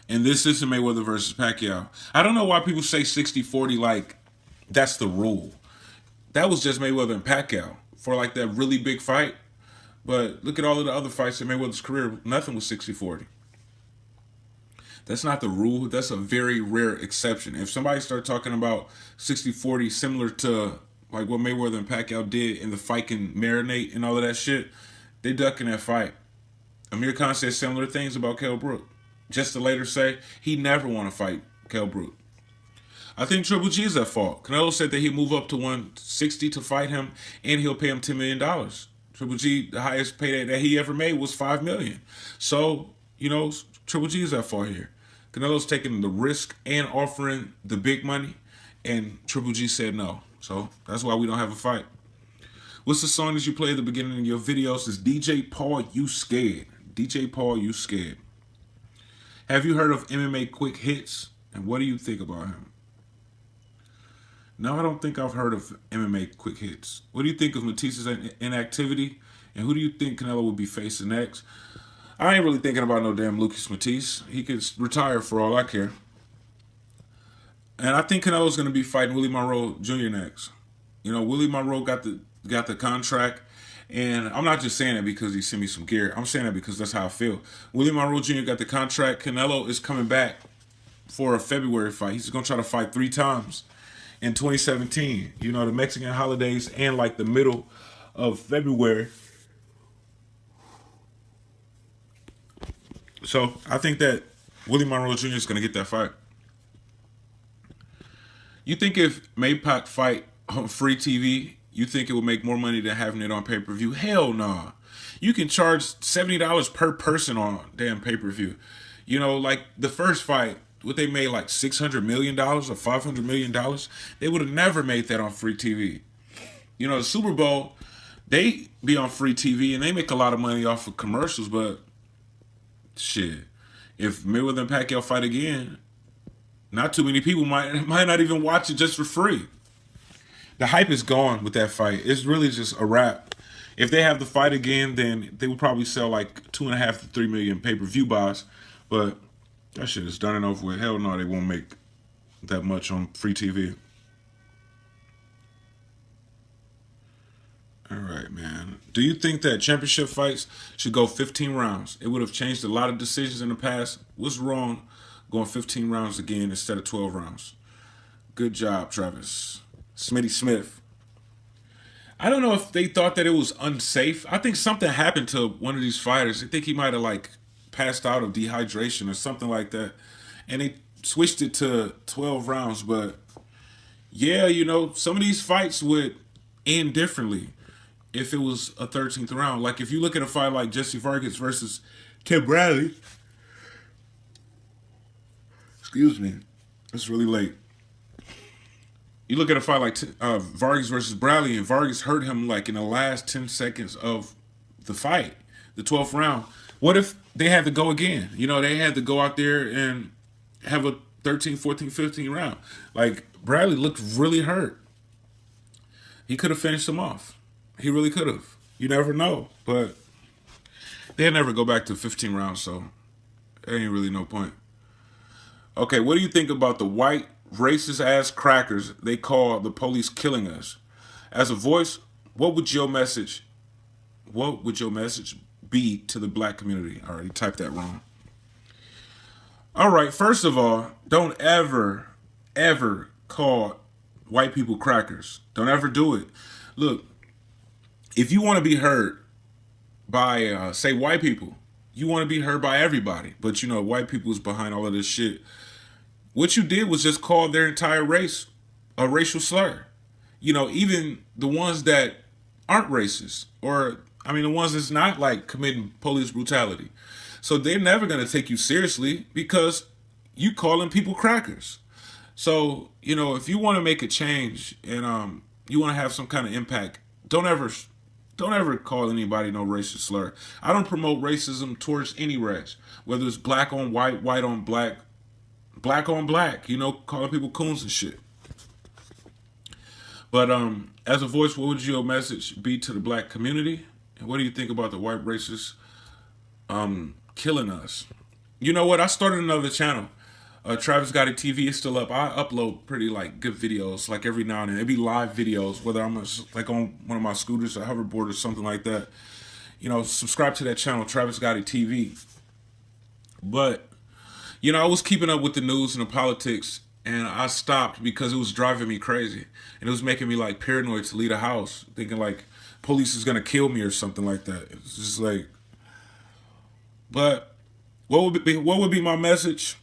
And this isn't Mayweather versus Pacquiao. I don't know why people say 60-40 like that's the rule. That was just Mayweather and Pacquiao for like that really big fight. But look at all of the other fights in Mayweather's career. Nothing was 60-40. That's not the rule. That's a very rare exception. If somebody started talking about 60-40 similar to like what Mayweather and Pacquiao did in the fight can marinate and all of that shit, they ducking that fight. Amir Khan said similar things about Kell Brook. Just to later say he never want to fight Kell Brook. I think Triple G is at fault. Canelo said that he'd move up to 160 to fight him and he'll pay him $10 million. Triple G, the highest payday that he ever made was $5 million. So, you know, Triple G is at fault here. Canelo's taking the risk and offering the big money, and Triple G said no. So that's why we don't have a fight. What's the song that you play at the beginning of your videos? It's DJ Paul, You Scared. DJ Paul, You Scared. Have you heard of MMA Quick Hits? And what do you think about him? No, I don't think I've heard of MMA Quick Hits. What do you think of Matisse's inactivity? And who do you think Canelo will be facing next? I ain't really thinking about no damn Lucas Matisse. He could retire for all I care. And I think Canelo's going to be fighting Willie Monroe Jr. next. You know, Willie Monroe got the contract. And I'm not just saying that because he sent me some gear. I'm saying that because that's how I feel. Willie Monroe Jr. got the contract. Canelo is coming back for a February fight. He's going to try to fight 3 times in 2017. You know, the Mexican holidays and like the middle of February. So I think that Willie Monroe Jr. is going to get that fight. You think if Maypac fight on free TV, you think it would make more money than having it on pay-per-view? Hell nah. You can charge $70 per person on damn pay-per-view. You know, like the first fight, what they made like $600 million or $500 million, they would have never made that on free TV. You know, the Super Bowl, they be on free TV and they make a lot of money off of commercials, but shit, if Mayweather and Pacquiao fight again, not too many people might not even watch it just for free. The hype is gone with that fight. It's really just a wrap. If they have the fight again, then they would probably sell like 2.5 to 3 million pay-per-view buys. But that shit is done and over with. Hell no, they won't make that much on free TV. All right, man. Do you think that championship fights should go 15 rounds? It would have changed a lot of decisions in the past. What's wrong going 15 rounds again instead of 12 rounds? Good job, Travis. Smitty Smith. I don't know if they thought that it was unsafe. I think something happened to one of these fighters. I think he might have like passed out of dehydration or something like that. And they switched it to 12 rounds. But yeah, you know, some of these fights would end differently if it was a 13th round. Like if you look at a fight like Jesse Vargas versus Tim Bradley. Excuse me. It's really late. You look at a fight like Vargas versus Bradley, and Vargas hurt him like in the last 10 seconds of the fight, the 12th round. What if they had to go again? You know, they had to go out there and have a 13, 14, 15 round. Like, Bradley looked really hurt. He could have finished him off. He really could have. You never know. But they'll never go back to 15 rounds, so there ain't really no point. Okay, what do you think about the white racist ass crackers they call the police killing us? As a voice, what would your message be to the black community? I already typed that wrong. All right, first of all, don't ever ever call white people crackers. Don't ever do it. Look, if you want to be heard by, say, white people, you want to be heard by everybody. But, you know, white people is behind all of this shit. What you did was just call their entire race a racial slur. You know, even the ones that aren't racist, or, I mean, the ones that's not, like, committing police brutality. So they're never going to take you seriously because you calling people crackers. So, you know, if you want to make a change and you want to have some kind of impact, don't ever call anybody no racist slur. I don't promote racism towards any race, whether it's black on white, white on black, black on black, you know, calling people coons and shit. But as a voice, what would your message be to the black community? And what do you think about the white racists killing us? You know what? I started another channel. Travis Got It TV is still up. I upload pretty like good videos like every now and then. It'd be live videos, whether I'm like on one of my scooters or hoverboard or something like that. You know, subscribe to that channel, Travis Got It TV. But, you know, I was keeping up with the news and the politics, and I stopped because it was driving me crazy. And it was making me like paranoid to leave the house, thinking like police is gonna kill me or something like that. It's just like, but what would be my message?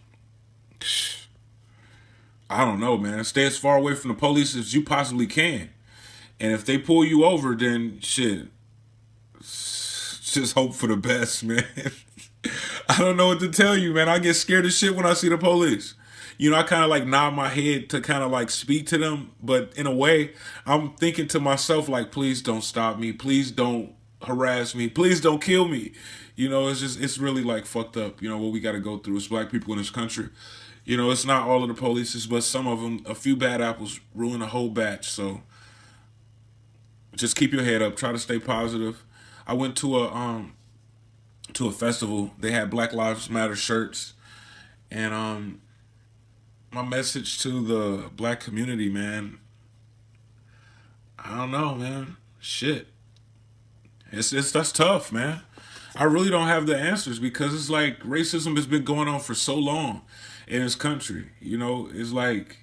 I don't know, man. Stay as far away from the police as you possibly can. And if they pull you over, then shit, just hope for the best, man. I don't know what to tell you, man. I get scared as shit when I see the police. You know, I kind of like nod my head to kind of like speak to them. But in a way, I'm thinking to myself like, please don't stop me. Please don't harass me. Please don't kill me. You know, it's really like fucked up, you know, what we got to go through as black people in this country. You know, it's not all of the police, but some of them, a few bad apples ruin a whole batch. So just keep your head up. Try to stay positive. I went to a festival. They had Black Lives Matter shirts. And my message to the black community, man, I don't know, man. Shit. That's tough, man. I really don't have the answers because it's like racism has been going on for so long in this country. You know, it's like,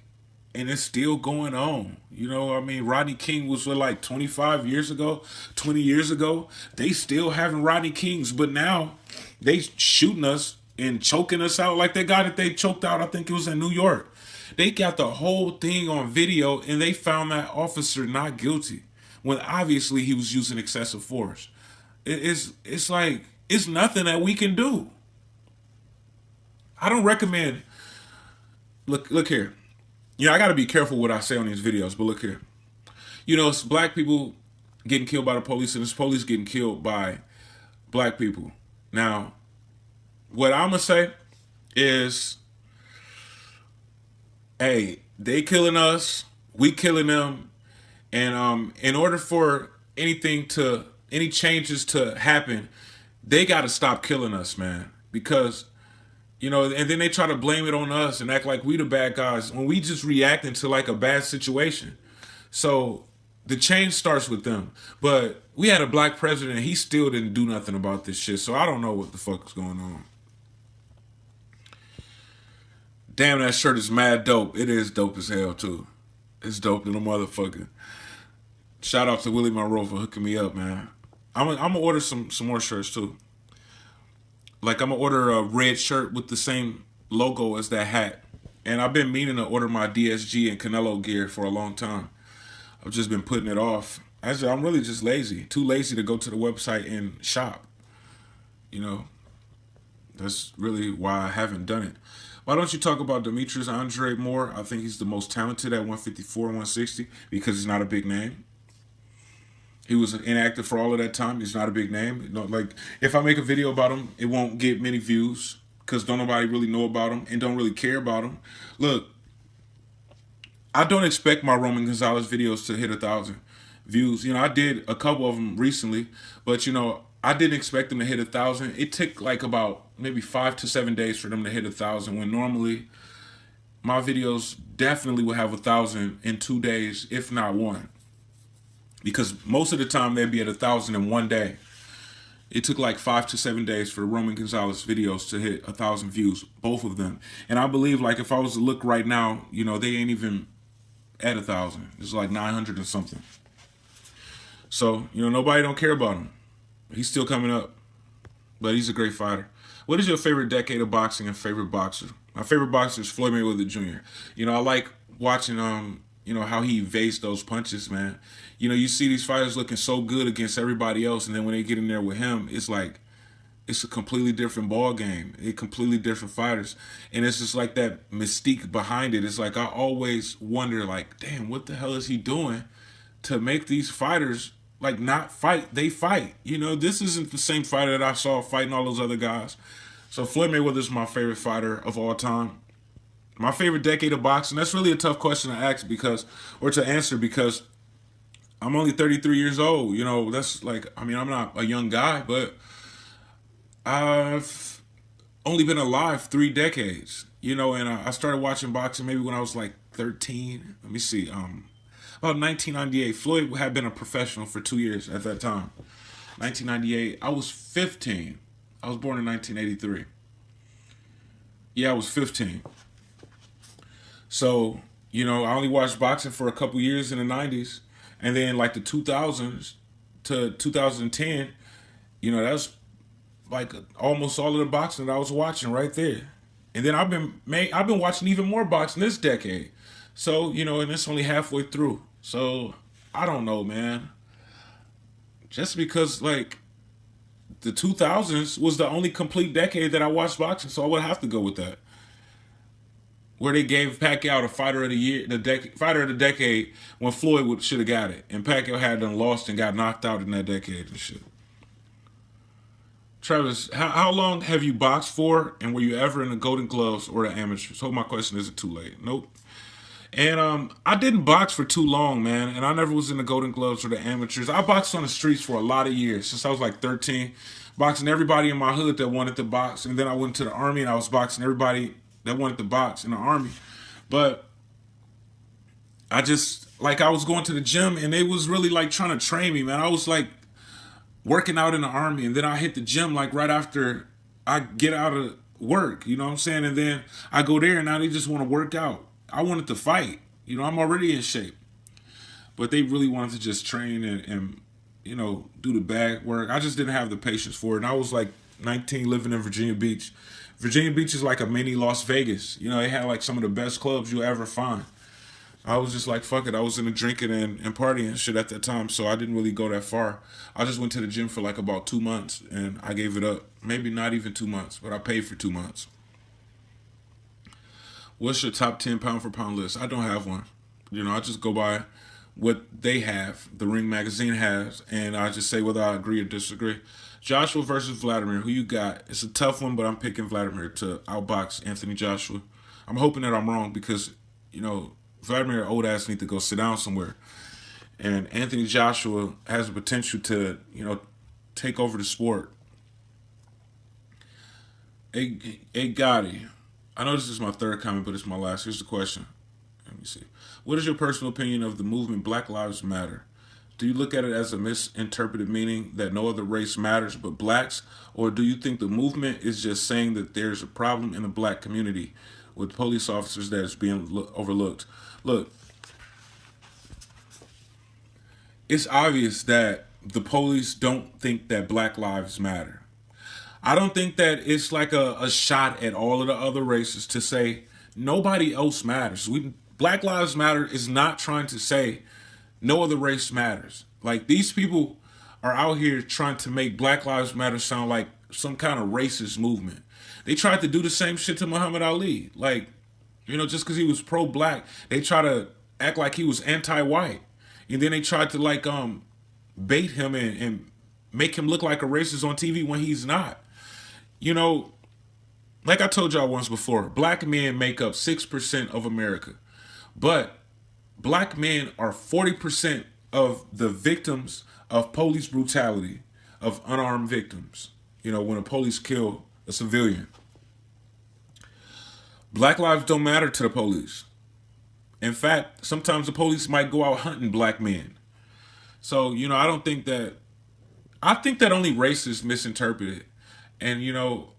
and it's still going on. You know, I mean, Rodney King was like 25 years ago, 20 years ago. They still having Rodney Kings, but now they shooting us and choking us out like that guy that they choked out. I think it was in New York. They got the whole thing on video and they found that officer not guilty when obviously he was using excessive force. It's like, it's nothing that we can do. I don't recommend, look here. You know, I got to be careful what I say on these videos, but look here. You know, it's black people getting killed by the police and it's police getting killed by black people. Now, what I'm going to say is, hey, they killing us, we killing them, and in order for any changes to happen, they got to stop killing us, man. Because, you know, and then they try to blame it on us and act like we the bad guys when we just reacting to like a bad situation. So the change starts with them. But we had a black president and he still didn't do nothing about this shit. So I don't know what the fuck is going on. Damn, that shirt is mad dope. It is dope as hell, too. It's dope than a motherfucker. Shout out to Willie Monroe for hooking me up, man. I'm gonna order some more shirts, too. Like, I'm gonna order a red shirt with the same logo as that hat. And I've been meaning to order my DSG and Canelo gear for a long time. I've just been putting it off. I'm really just lazy. Too lazy to go to the website and shop. You know, that's really why I haven't done it. Why don't you talk about Demetrius Andre more? I think he's the most talented at 154, 160 because he's not a big name. He was inactive for all of that time. He's not a big name. You know, like, if I make a video about him, it won't get many views because don't nobody really know about him and don't really care about him. Look, I don't expect my Roman Gonzalez videos to hit 1,000 views. You know, I did a couple of them recently, but, you know, I didn't expect them to hit 1,000. It took like about maybe 5 to 7 days for them to hit 1,000 when normally my videos definitely will have 1,000 in 2 days, if not one. Because most of the time they'd be at 1,000 in 1 day. It took like 5 to 7 days for the Roman Gonzalez videos to hit 1,000 views, both of them. And I believe, like, if I was to look right now, you know, they ain't even at 1,000. It's like 900 and something. So, you know, nobody don't care about him. He's still coming up, but he's a great fighter. What is your favorite decade of boxing and favorite boxer? My favorite boxer is Floyd Mayweather Jr. You know, I like watching you know, how he evades those punches, man. You know, you see these fighters looking so good against everybody else, and then when they get in there with him, it's like it's a completely different ball game. They're completely different fighters, and it's just like that mystique behind it. It's like I always wonder, like, damn, what the hell is he doing to make these fighters like not fight? They fight. You know, this isn't the same fighter that I saw fighting all those other guys. So Floyd Mayweather is my favorite fighter of all time. My favorite decade of boxing, that's really a tough question to ask or to answer because I'm only 33 years old. You know, that's like, I mean, I'm not a young guy, but I've only been alive 3 decades, you know, and I started watching boxing maybe when I was like 13. Let me see, about 1998. Floyd had been a professional for 2 years at that time. 1998, I was 15. I was born in 1983. Yeah, I was 15. So, you know, I only watched boxing for a couple years in the 90s. And then like the 2000s to 2010, you know, that's like almost all of the boxing that I was watching right there. And then I've been watching even more boxing this decade. So, you know, and it's only halfway through. So, I don't know, man. Just because like the 2000s was the only complete decade that I watched boxing, so I would have to go with that. Where they gave Pacquiao the fighter of the year, fighter of the decade, when Floyd should have got it, and Pacquiao had done lost and got knocked out in that decade and shit. Travis, how long have you boxed for, and were you ever in the Golden Gloves or the amateurs? Hope my question isn't too late. Nope. And I didn't box for too long, man, and I never was in the Golden Gloves or the amateurs. I boxed on the streets for a lot of years, since I was like 13, boxing everybody in my hood that wanted to box, and then I went to the Army and I was boxing everybody that wanted to box in the Army. But I just, like, I was going to the gym and they was really like trying to train me, man. I was like working out in the Army, and then I hit the gym like right after I get out of work, you know what I'm saying? And then I go there and now they just want to work out. I wanted to fight, you know, I'm already in shape. But they really wanted to just train and you know, do the bag work. I just didn't have the patience for it. And I was like 19, living in Virginia Beach. Virginia Beach is like a mini Las Vegas. You know, they had like some of the best clubs you'll ever find. I was just like, fuck it. I was into drinking and partying and shit at that time, so I didn't really go that far. I just went to the gym for like about 2 months, and I gave it up. Maybe not even 2 months, but I paid for 2 months. What's your top 10 pound for pound list? I don't have one. You know, I just go by what they have, the Ring Magazine has, and I just say whether I agree or disagree. Joshua versus Vladimir, who you got? It's a tough one, but I'm picking Vladimir to outbox Anthony Joshua. I'm hoping that I'm wrong because, you know, Vladimir old ass need to go sit down somewhere. And Anthony Joshua has the potential to, you know, take over the sport. Hey Gotti, I know this is my third comment, but it's my last. Here's the question. Let me see. What is your personal opinion of the movement Black Lives Matter? Do you look at it as a misinterpreted meaning that no other race matters but blacks? Or do you think the movement is just saying that there's a problem in the black community with police officers that is being overlooked? Look, it's obvious that the police don't think that Black Lives Matter. I don't think that it's like a shot at all of the other races to say nobody else matters. Black Lives Matter is not trying to say no other race matters. Like, these people are out here trying to make Black Lives Matter sound like some kind of racist movement. They tried to do the same shit to Muhammad Ali. Like, you know, just because he was pro-black, they try to act like he was anti-white. And then they tried to, like, bait him and make him look like a racist on TV when he's not. You know, like I told y'all once before, black men make up 6% of America. But black men are 40% of the victims of police brutality, of unarmed victims. You know, when a police kill a civilian. Black lives don't matter to the police. In fact, sometimes the police might go out hunting black men. So, you know, I don't think that I think that only racists misinterpret it. And, you know,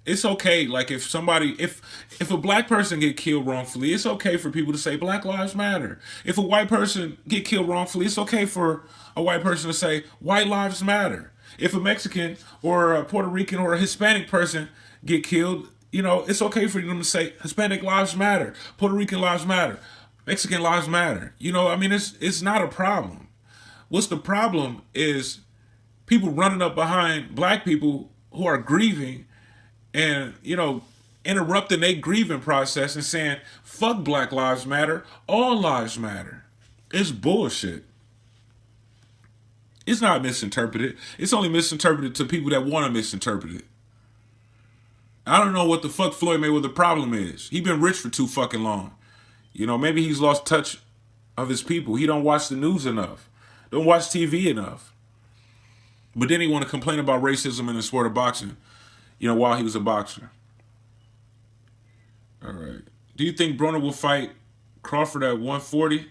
it's okay. Like if somebody, if a black person get killed wrongfully, it's okay for people to say Black Lives Matter. If a white person get killed wrongfully, it's okay for a white person to say White Lives Matter. If a Mexican or a Puerto Rican or a Hispanic person get killed, you know, it's okay for them to say Hispanic Lives Matter, Puerto Rican Lives Matter, Mexican Lives Matter. You know, I mean, it's not a problem. What's the problem is people running up behind black people who are grieving and, you know, interrupting their grieving process and saying, fuck Black Lives Matter, all lives matter. It's bullshit. It's not misinterpreted. It's only misinterpreted to people that want to misinterpret it. I don't know what the fuck Floyd Mayweather's problem is. He been rich for too fucking long. You know, maybe he's lost touch of his people. He don't watch the news enough. Don't watch TV enough. But then he want to complain about racism in the sport of boxing, you know, while he was a boxer. All right. Do you think Broner will fight Crawford at 140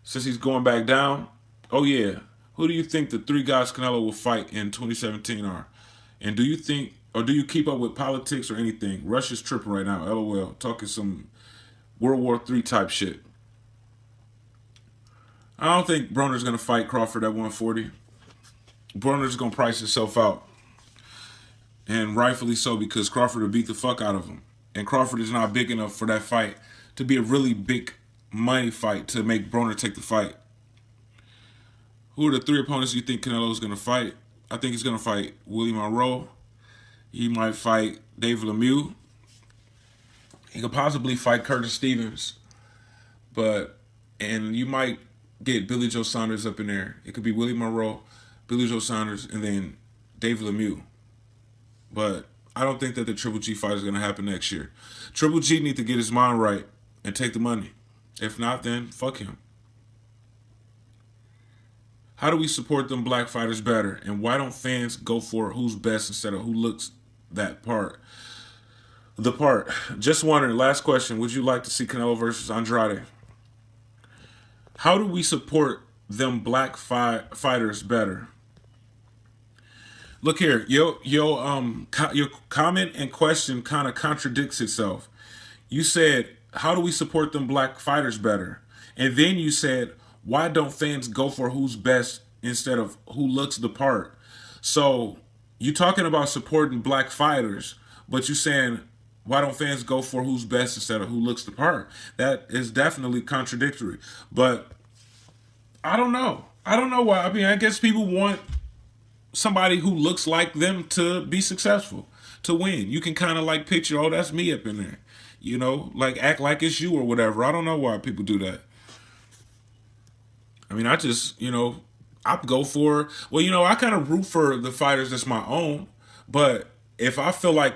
since he's going back down? Oh, yeah. Who do you think the three guys Canelo will fight in 2017 are? And do you think, or do you keep up with politics or anything? Russia's tripping right now, LOL. Talking some World War III type shit. I don't think Broner's going to fight Crawford at 140. Broner's going to price himself out. And rightfully so, because Crawford will beat the fuck out of him. And Crawford is not big enough for that fight to be a really big money fight to make Broner take the fight. Who are the three opponents you think Canelo's going to fight? I think he's going to fight Willie Monroe. He might fight Dave Lemieux. He could possibly fight Curtis Stevens. And you might get Billy Joe Saunders up in there. It could be Willie Monroe, Billy Joe Saunders, and then Dave Lemieux. But I don't think that the Triple G fight is going to happen next year. Triple G need to get his mind right and take the money. If not, then fuck him. How do we support them black fighters better? And why don't fans go for who's best instead of who looks that part? The part. Just wondering, last question. Would you like to see Canelo versus Andrade? How do we support them black fighters better? Look here, your comment and question kind of contradicts itself. You said, how do we support them black fighters better? And then you said, why don't fans go for who's best instead of who looks the part? So you talking about supporting black fighters, but you saying, why don't fans go for who's best instead of who looks the part? That is definitely contradictory. But I don't know. I don't know why. I mean, I guess people want somebody who looks like them to be successful, to win. You can kind of like picture, oh, that's me up in there. You know, like act like it's you or whatever. I don't know why people do that. I mean, I just, you know, I go for, well, you know, I kind of root for the fighters that's my own. But if I feel like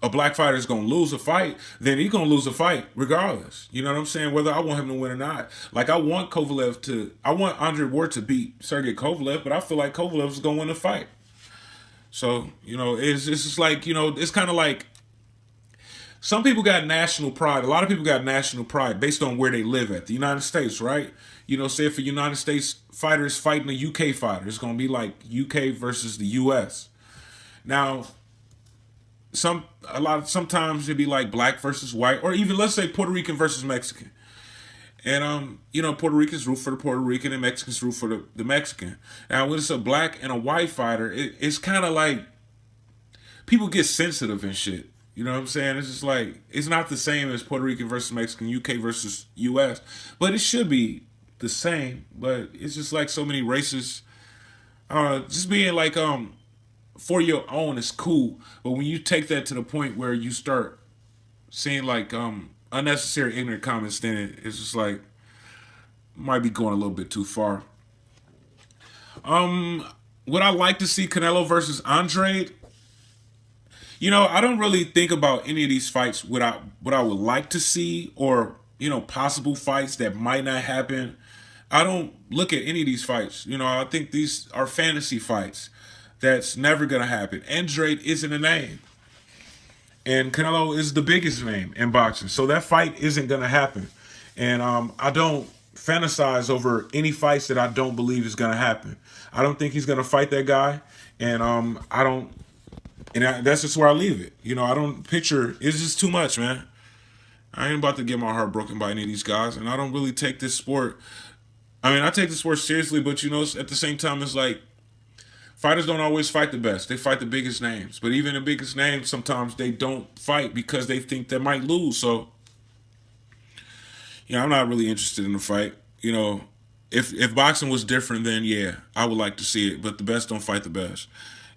a black fighter is going to lose a fight, then he's going to lose a fight regardless. You know what I'm saying? Whether I want him to win or not. Like, I want Andre Ward to beat Sergey Kovalev, but I feel like Kovalev is going to win the fight. So, you know, it's just like, you know, it's kind of like some people got national pride. A lot of people got national pride based on where they live at. The United States, right? You know, say if a United States fighter is fighting a UK fighter, it's going to be like UK versus the US. Now, sometimes it'd be like black versus white, or even let's say Puerto Rican versus Mexican. And you know, Puerto Ricans root for the Puerto Rican and Mexicans root for the Mexican. Now when it's a black and a white fighter, it's kind of like people get sensitive and shit. You know what I'm saying? It's just like, it's not the same as Puerto Rican versus Mexican, UK versus US, but it should be the same. But it's just like so many races. Just being like for your own is cool, but when you take that to the point where you start seeing like unnecessary ignorant comments, then it's just like might be going a little bit too far. Would I like to see Canelo versus Andre? You know, I don't really think about any of these fights what I would like to see, or, you know, possible fights that might not happen. I don't look at any of these fights. You know, I think these are fantasy fights. That's never going to happen. Andre isn't a name. And Canelo is the biggest name in boxing. So that fight isn't going to happen. And I don't fantasize over any fights that I don't believe is gonna happen. I don't think he's gonna fight that guy, and I don't. And that's just where I leave it. You know, I don't picture. It's just too much, man. I ain't about to get my heart broken by any of these guys, and I don't really take this sport. I mean, I take the sport seriously, but you know, at the same time, it's like fighters don't always fight the best. They fight the biggest names, but even the biggest names, sometimes they don't fight because they think they might lose. So, you know, I'm not really interested in the fight. You know, if boxing was different, then yeah, I would like to see it. But the best don't fight the best.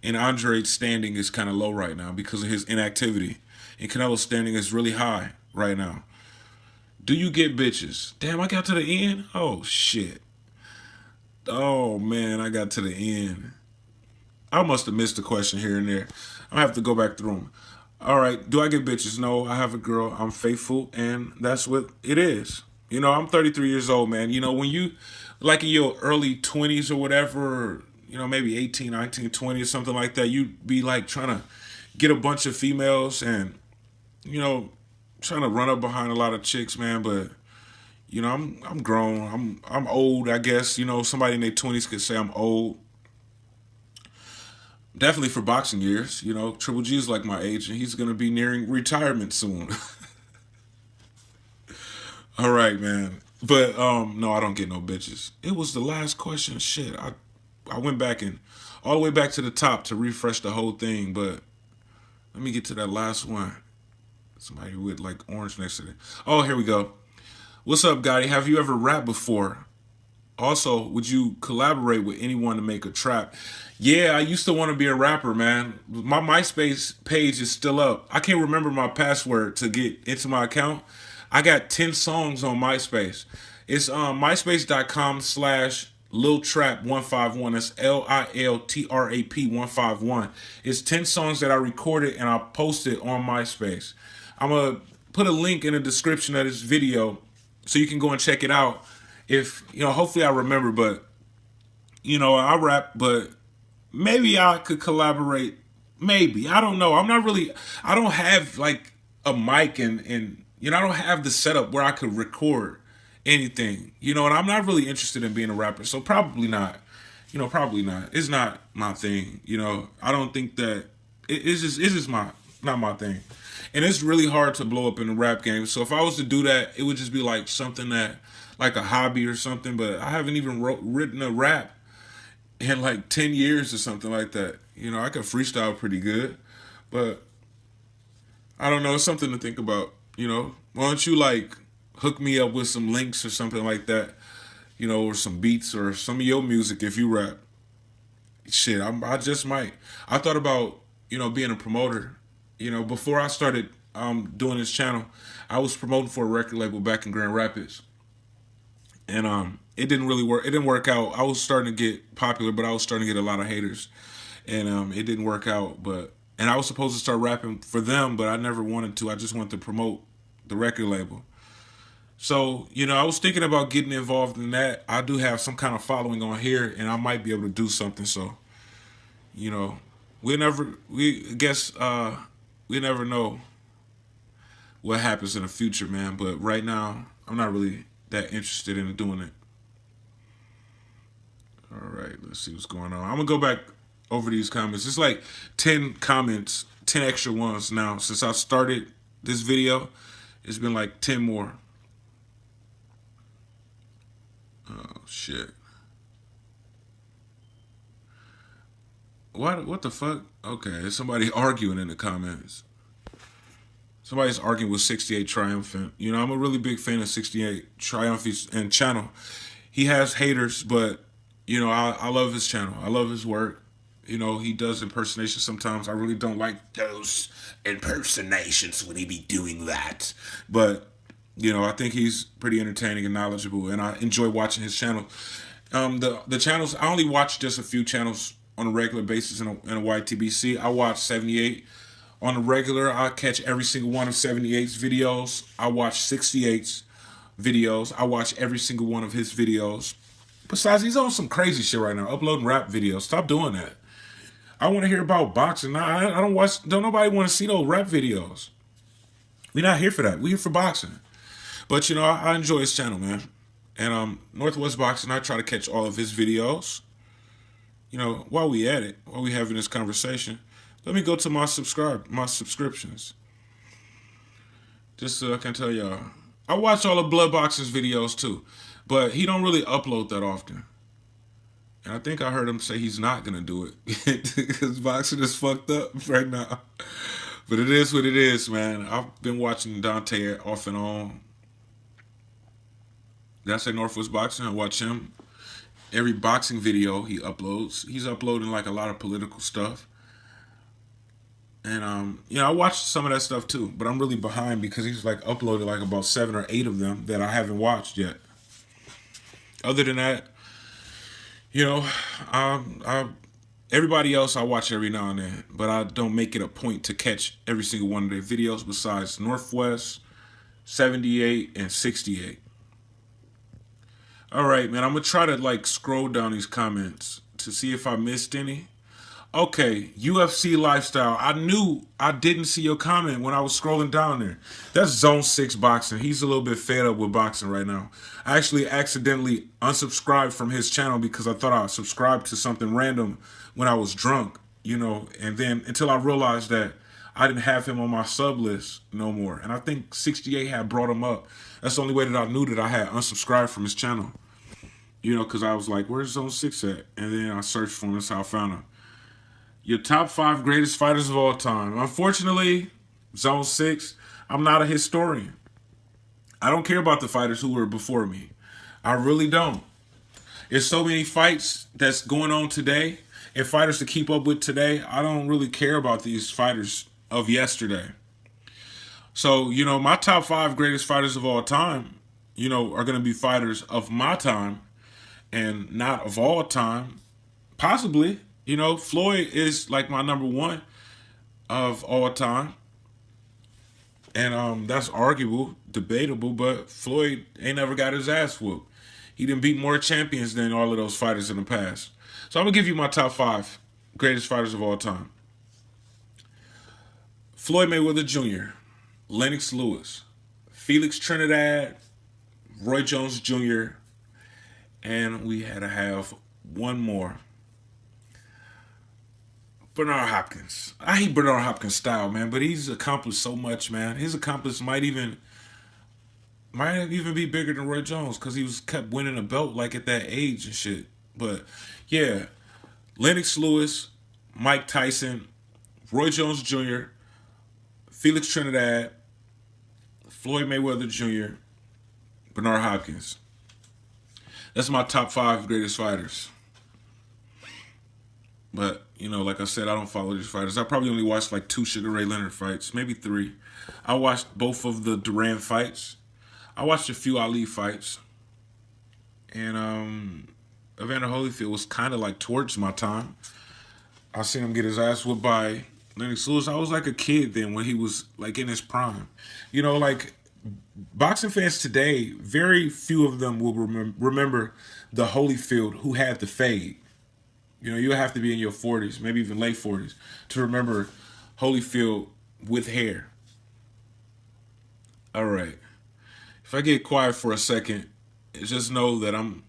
And Andre's standing is kind of low right now because of his inactivity. And Canelo's standing is really high right now. Do you get bitches? Damn, I got to the end? Oh, shit. Oh, man, I got to the end. I must have missed a question here and there. I'm going to have to go back through them. All right, do I get bitches? No, I have a girl. I'm faithful, and that's what it is. You know, I'm 33 years old, man. You know, when you, like in your early 20s or whatever, you know, maybe 18, 19, 20 or something like that, you'd be like trying to get a bunch of females and, you know, trying to run up behind a lot of chicks, man. But, you know, I'm grown. I'm old, I guess. You know, somebody in their 20s could say I'm old. Definitely for boxing years. You know, Triple G is like my age, and he's going to be nearing retirement soon. All right, man. But, no, I don't get no bitches. It was the last question. Shit, I went back and all the way back to the top to refresh the whole thing, but let me get to that last one. Somebody with like orange next to it. Oh, here we go. What's up, Gotti? Have you ever rapped before? Also, would you collaborate with anyone to make a trap? Yeah, I used to want to be a rapper, man. My MySpace page is still up. I can't remember my password to get into my account. I got 10 songs on MySpace. It's myspace.com/LilTrap151. That's LILTRAP 151. It's 10 songs that I recorded and I posted on MySpace. I'm going to put a link in the description of this video so you can go and check it out. If, you know, hopefully I remember, but, you know, I rap, but maybe I could collaborate. Maybe. I don't know. I don't have like a mic and you know, I don't have the setup where I could record anything, you know, and I'm not really interested in being a rapper, so probably not, you know, probably not. It's not my thing, you know. I don't think that it's just not my thing, and it's really hard to blow up in the rap game. So if I was to do that, it would just be like something that, like a hobby or something. But I haven't even written a rap in like 10 years or something like that. You know, I can freestyle pretty good, but I don't know. It's something to think about. You know, why don't you like hook me up with some links or something like that, you know, or some beats or some of your music if you rap. Shit, I just might. I thought about, you know, being a promoter. You know, before I started doing this channel, I was promoting for a record label back in Grand Rapids, and it didn't really work. It didn't work out. I was starting to get popular, but I was starting to get a lot of haters, and it didn't work out. And I was supposed to start rapping for them, but I never wanted to. I just wanted to promote the record label. So, you know, I was thinking about getting involved in that. I do have some kind of following on here, and I might be able to do something. So, you know, we never know what happens in the future, man. But right now, I'm not really that interested in doing it. All right, let's see what's going on. I'm going to go back over these comments. It's like 10 comments, 10 extra ones now. Since I started this video, it's been like 10 more. Oh, shit. What the fuck? Okay, there's somebody arguing in the comments. Somebody's arguing with 68 Triumphant. You know, I'm a really big fan of 68 Triumphant's and channel. He has haters, but, you know, I love his channel. I love his work. You know, he does impersonations sometimes. I really don't like those impersonations when he be doing that. But, you know, I think he's pretty entertaining and knowledgeable, and I enjoy watching his channel. The channels, I only watch just a few channels on a regular basis in a ytbc. I watch 78 on a regular. I catch every single one of 78's videos. I watch 68's videos. I watch every single one of his videos. Besides, he's on some crazy shit right now, uploading rap videos. Stop doing that. I want to hear about boxing. I don't watch. Don't nobody want to see those rap videos. We're not here for that. We're here for boxing. But you know, I enjoy his channel, man. And Northwest Boxing, I try to catch all of his videos. You know, while we at it, while we having this conversation, let me go to my subscriptions. Just so I can tell y'all. I watch all of Blood Boxing's videos too, but he don't really upload that often. And I think I heard him say he's not going to do it because boxing is fucked up right now. But it is what it is, man. I've been watching Dante off and on. Did I say Northwest Boxing? I watch him. Every boxing video he uploads. He's uploading like a lot of political stuff. And, you know, I watched some of that stuff too. But I'm really behind because he's like uploaded like about 7 or 8 of them that I haven't watched yet. Other than that, you know, everybody else I watch every now and then, but I don't make it a point to catch every single one of their videos besides Northwest, 78, and 68. All right, man, I'm going to try to, like, scroll down these comments to see if I missed any. Okay, UFC Lifestyle. I knew I didn't see your comment when I was scrolling down there. That's Zone 6 Boxing. He's a little bit fed up with boxing right now. I actually accidentally unsubscribed from his channel because I thought I subscribed to something random when I was drunk, you know, and then until I realized that I didn't have him on my sub list no more. And I think 68 had brought him up. That's the only way that I knew that I had unsubscribed from his channel. You know, because I was like, where's Zone 6 at? And then I searched for him. That's how I found him. Your top 5 greatest fighters of all time. Unfortunately, Zone 6, I'm not a historian. I don't care about the fighters who were before me. I really don't. There's so many fights that's going on today and fighters to keep up with today. I don't really care about these fighters of yesterday. So, you know, my top 5 greatest fighters of all time, you know, are going to be fighters of my time and not of all time. Possibly. You know, Floyd is like my number 1 of all time. And that's arguable, debatable, but Floyd ain't never got his ass whooped. He done beat more champions than all of those fighters in the past. So I'm going to give you my top 5 greatest fighters of all time. Floyd Mayweather Jr., Lennox Lewis, Felix Trinidad, Roy Jones Jr., and we had to have one more. Bernard Hopkins. I hate Bernard Hopkins' style, man, but he's accomplished so much, man. His accomplishments might even be bigger than Roy Jones because he was kept winning a belt like at that age and shit. But yeah, Lennox Lewis, Mike Tyson, Roy Jones Jr., Felix Trinidad, Floyd Mayweather Jr., Bernard Hopkins. That's my top 5 greatest fighters. But, you know, like I said, I don't follow these fighters. I probably only watched like 2 Sugar Ray Leonard fights, maybe 3. I watched both of the Duran fights. I watched a few Ali fights. And Evander Holyfield was kind of like towards my time. I seen him get his ass whooped by Lennox Lewis. I was like a kid then when he was like in his prime. You know, like boxing fans today, very few of them will remember the Holyfield who had the fade. You know, you have to be in your 40s, maybe even late 40s, to remember Holyfield with hair. All right. If I get quiet for a second, just know that I'm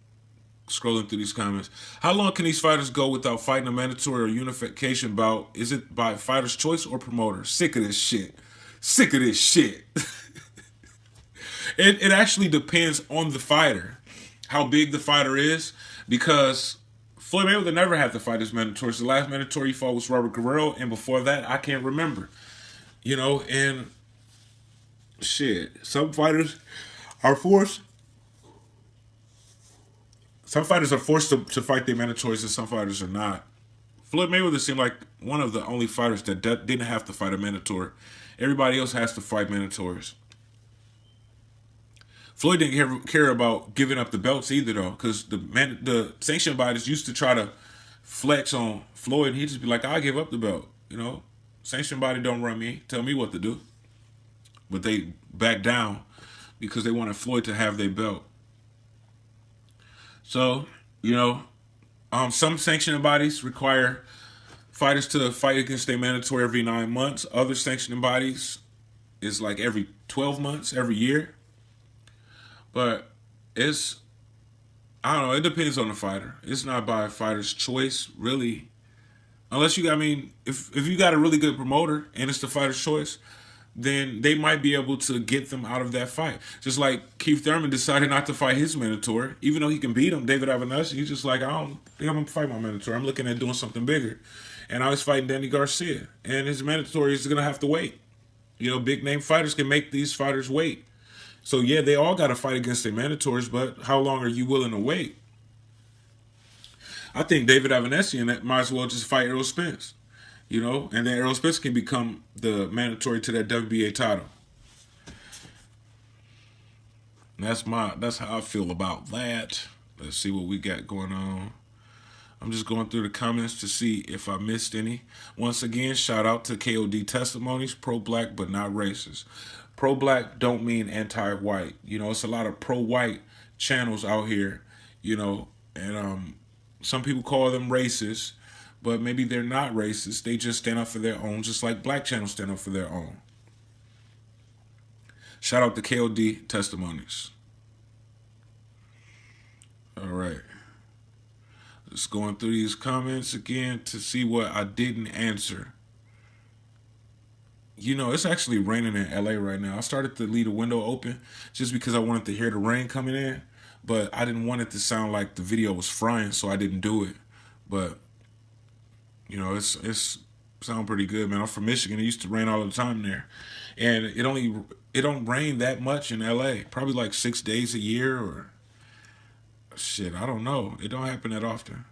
scrolling through these comments. How long can these fighters go without fighting a mandatory or unification bout? Is it by fighter's choice or promoter? Sick of this shit. Sick of this shit. It actually depends on the fighter, how big the fighter is, because Floyd Mayweather never had to fight his mandatories. The last mandatory he fought was Robert Guerrero, and before that, I can't remember. You know, and shit, some fighters are forced. Some fighters are forced to fight their mandatories, and some fighters are not. Floyd Mayweather seemed like one of the only fighters that didn't have to fight a mandatory. Everybody else has to fight mandatories. Floyd didn't care about giving up the belts either, though, because the sanction bodies used to try to flex on Floyd, and he'd just be like, I'll give up the belt. You know, sanction body don't run me, tell me what to do. But they backed down because they wanted Floyd to have their belt. So, you know, some sanctioning bodies require fighters to fight against their mandatory every 9 months. Other sanctioning bodies is like every 12 months, every year. But it's I don't know. It depends on the fighter. It's not by a fighter's choice, really. Unless you, I mean, if you got a really good promoter and it's the fighter's choice, then they might be able to get them out of that fight. Just like Keith Thurman decided not to fight his Minotaur, even though he can beat him, David Avanesi. He's just like, I don't think I'm going to fight my Minotaur. I'm looking at doing something bigger. And I was fighting Danny Garcia. And his Minotaur is going to have to wait. You know, big name fighters can make these fighters wait. So, yeah, they all got to fight against their Minotaurs, but how long are you willing to wait? I think David Avanesian might as well just fight Errol Spence, you know, and then Errol Spence can become the mandatory to that WBA title. That's how I feel about that. Let's see what we got going on. I'm just going through the comments to see if I missed any. Once again, shout out to KOD Testimonies, pro-black but not racist. Pro-black don't mean anti-white. You know, it's a lot of pro-white channels out here, you know, and some people call them racist, but maybe they're not racist. They just stand up for their own, just like black channels stand up for their own. Shout out to KOD Testimonies. All right. Just going through these comments again to see what I didn't answer. You know, it's actually raining in LA right now. I started to leave the window open just because I wanted to hear the rain coming in, but I didn't want it to sound like the video was frying, so I didn't do it. But, you know, it's sound pretty good, man. I'm from Michigan. It used to rain all the time there. And it don't rain that much in LA. Probably like 6 days a year or shit, I don't know. It don't happen that often.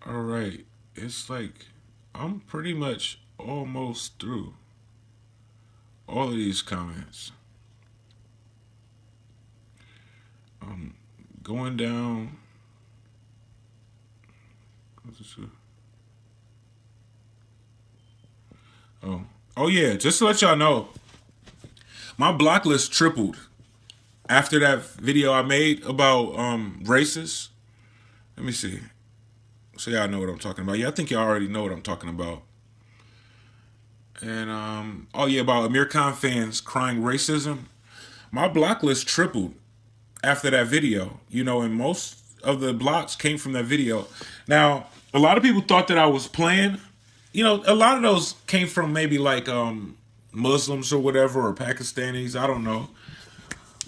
All right. It's like I'm pretty much almost through all of these comments. Going down. Oh yeah, just to let y'all know, my block list tripled after that video I made about races. Let me see. So y'all know what I'm talking about. Yeah, I think y'all already know what I'm talking about. And oh yeah, about Amir Khan fans crying racism. My block list tripled after that video. You know, and most of the blocks came from that video. Now, a lot of people thought that I was playing. You know, a lot of those came from maybe like Muslims or whatever, or Pakistanis. I don't know.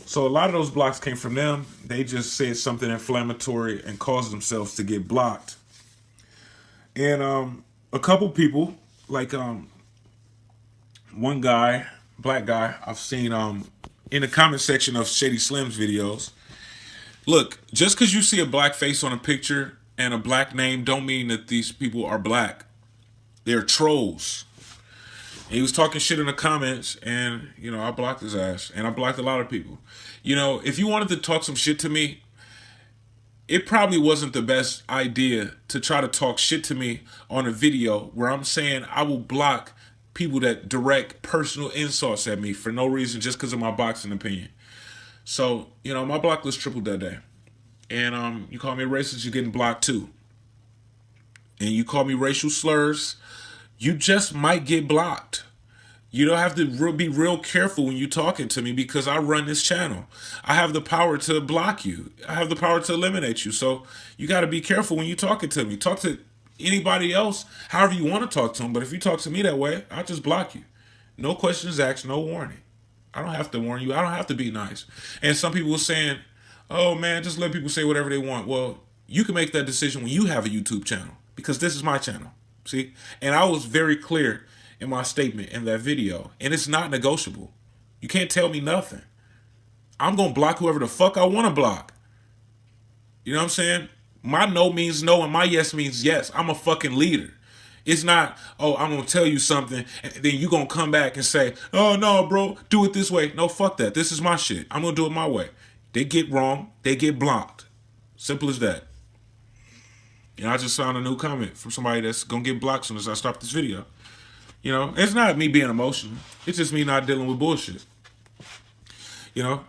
So a lot of those blocks came from them. They just said something inflammatory and caused themselves to get blocked. And a couple people, like one guy, black guy, I've seen in the comment section of Shady Slim's videos. Look, just because you see a black face on a picture and a black name don't mean that these people are black. They're trolls. And he was talking shit in the comments, and, you know, I blocked his ass. And I blocked a lot of people. You know, if you wanted to talk some shit to me, it probably wasn't the best idea to try to talk shit to me on a video where I'm saying I will block people that direct personal insults at me for no reason just because of my boxing opinion. So, you know, my block list tripled that day. And you call me a racist, you're getting blocked too. And you call me racial slurs, you just might get blocked. You don't have to be real careful when you're talking to me because I run this channel. I have the power to block you. I have the power to eliminate you. So you got to be careful when you're talking to me. Talk to anybody else however you want to talk to them. But if you talk to me that way, I'll just block you. No questions asked, no warning. I don't have to warn you. I don't have to be nice. And some people were saying, oh man, just let people say whatever they want. Well, you can make that decision when you have a YouTube channel because this is my channel. See? And I was very clear in my statement in that video. And it's not negotiable. You can't tell me nothing. I'm going to block whoever the fuck I want to block. You know what I'm saying? My no means no and my yes means yes. I'm a fucking leader. It's not, oh, I'm going to tell you something and then you're going to come back and say, oh, no, bro, do it this way. No, fuck that. This is my shit. I'm going to do it my way. They get wrong. They get blocked. Simple as that. And I just found a new comment from somebody that's going to get blocked as soon as I stop this video. You know, it's not me being emotional. It's just me not dealing with bullshit. You know,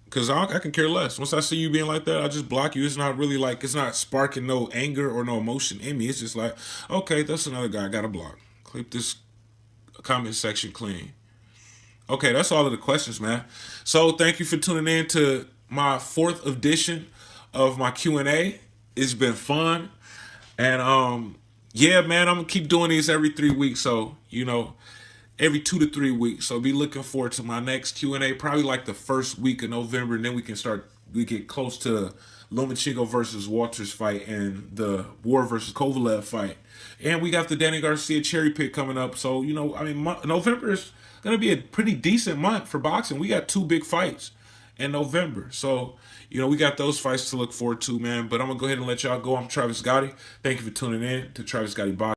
because I can care less. Once I see you being like that, I just block you. It's not really like, it's not sparking no anger or no emotion in me. It's just like, okay, that's another guy I got to block. Keep this comment section clean. Okay, that's all of the questions, man. So thank you for tuning in to my 4th edition of my Q&A. It's been fun. And yeah, man, I'm gonna keep doing these every 3 weeks. So, you know, every 2 to 3 weeks. So be looking forward to my next Q&A, probably like the first week of November, and then we get close to Lomachenko versus Walters fight and the War versus Kovalev fight. And we got the Danny Garcia cherry pick coming up. So, you know, I mean, November is going to be a pretty decent month for boxing. We got 2 big fights in November. So, you know, we got those fights to look forward to, man. But I'm going to go ahead and let y'all go. I'm Travis Gotti. Thank you for tuning in to Travis Gotti Boxing.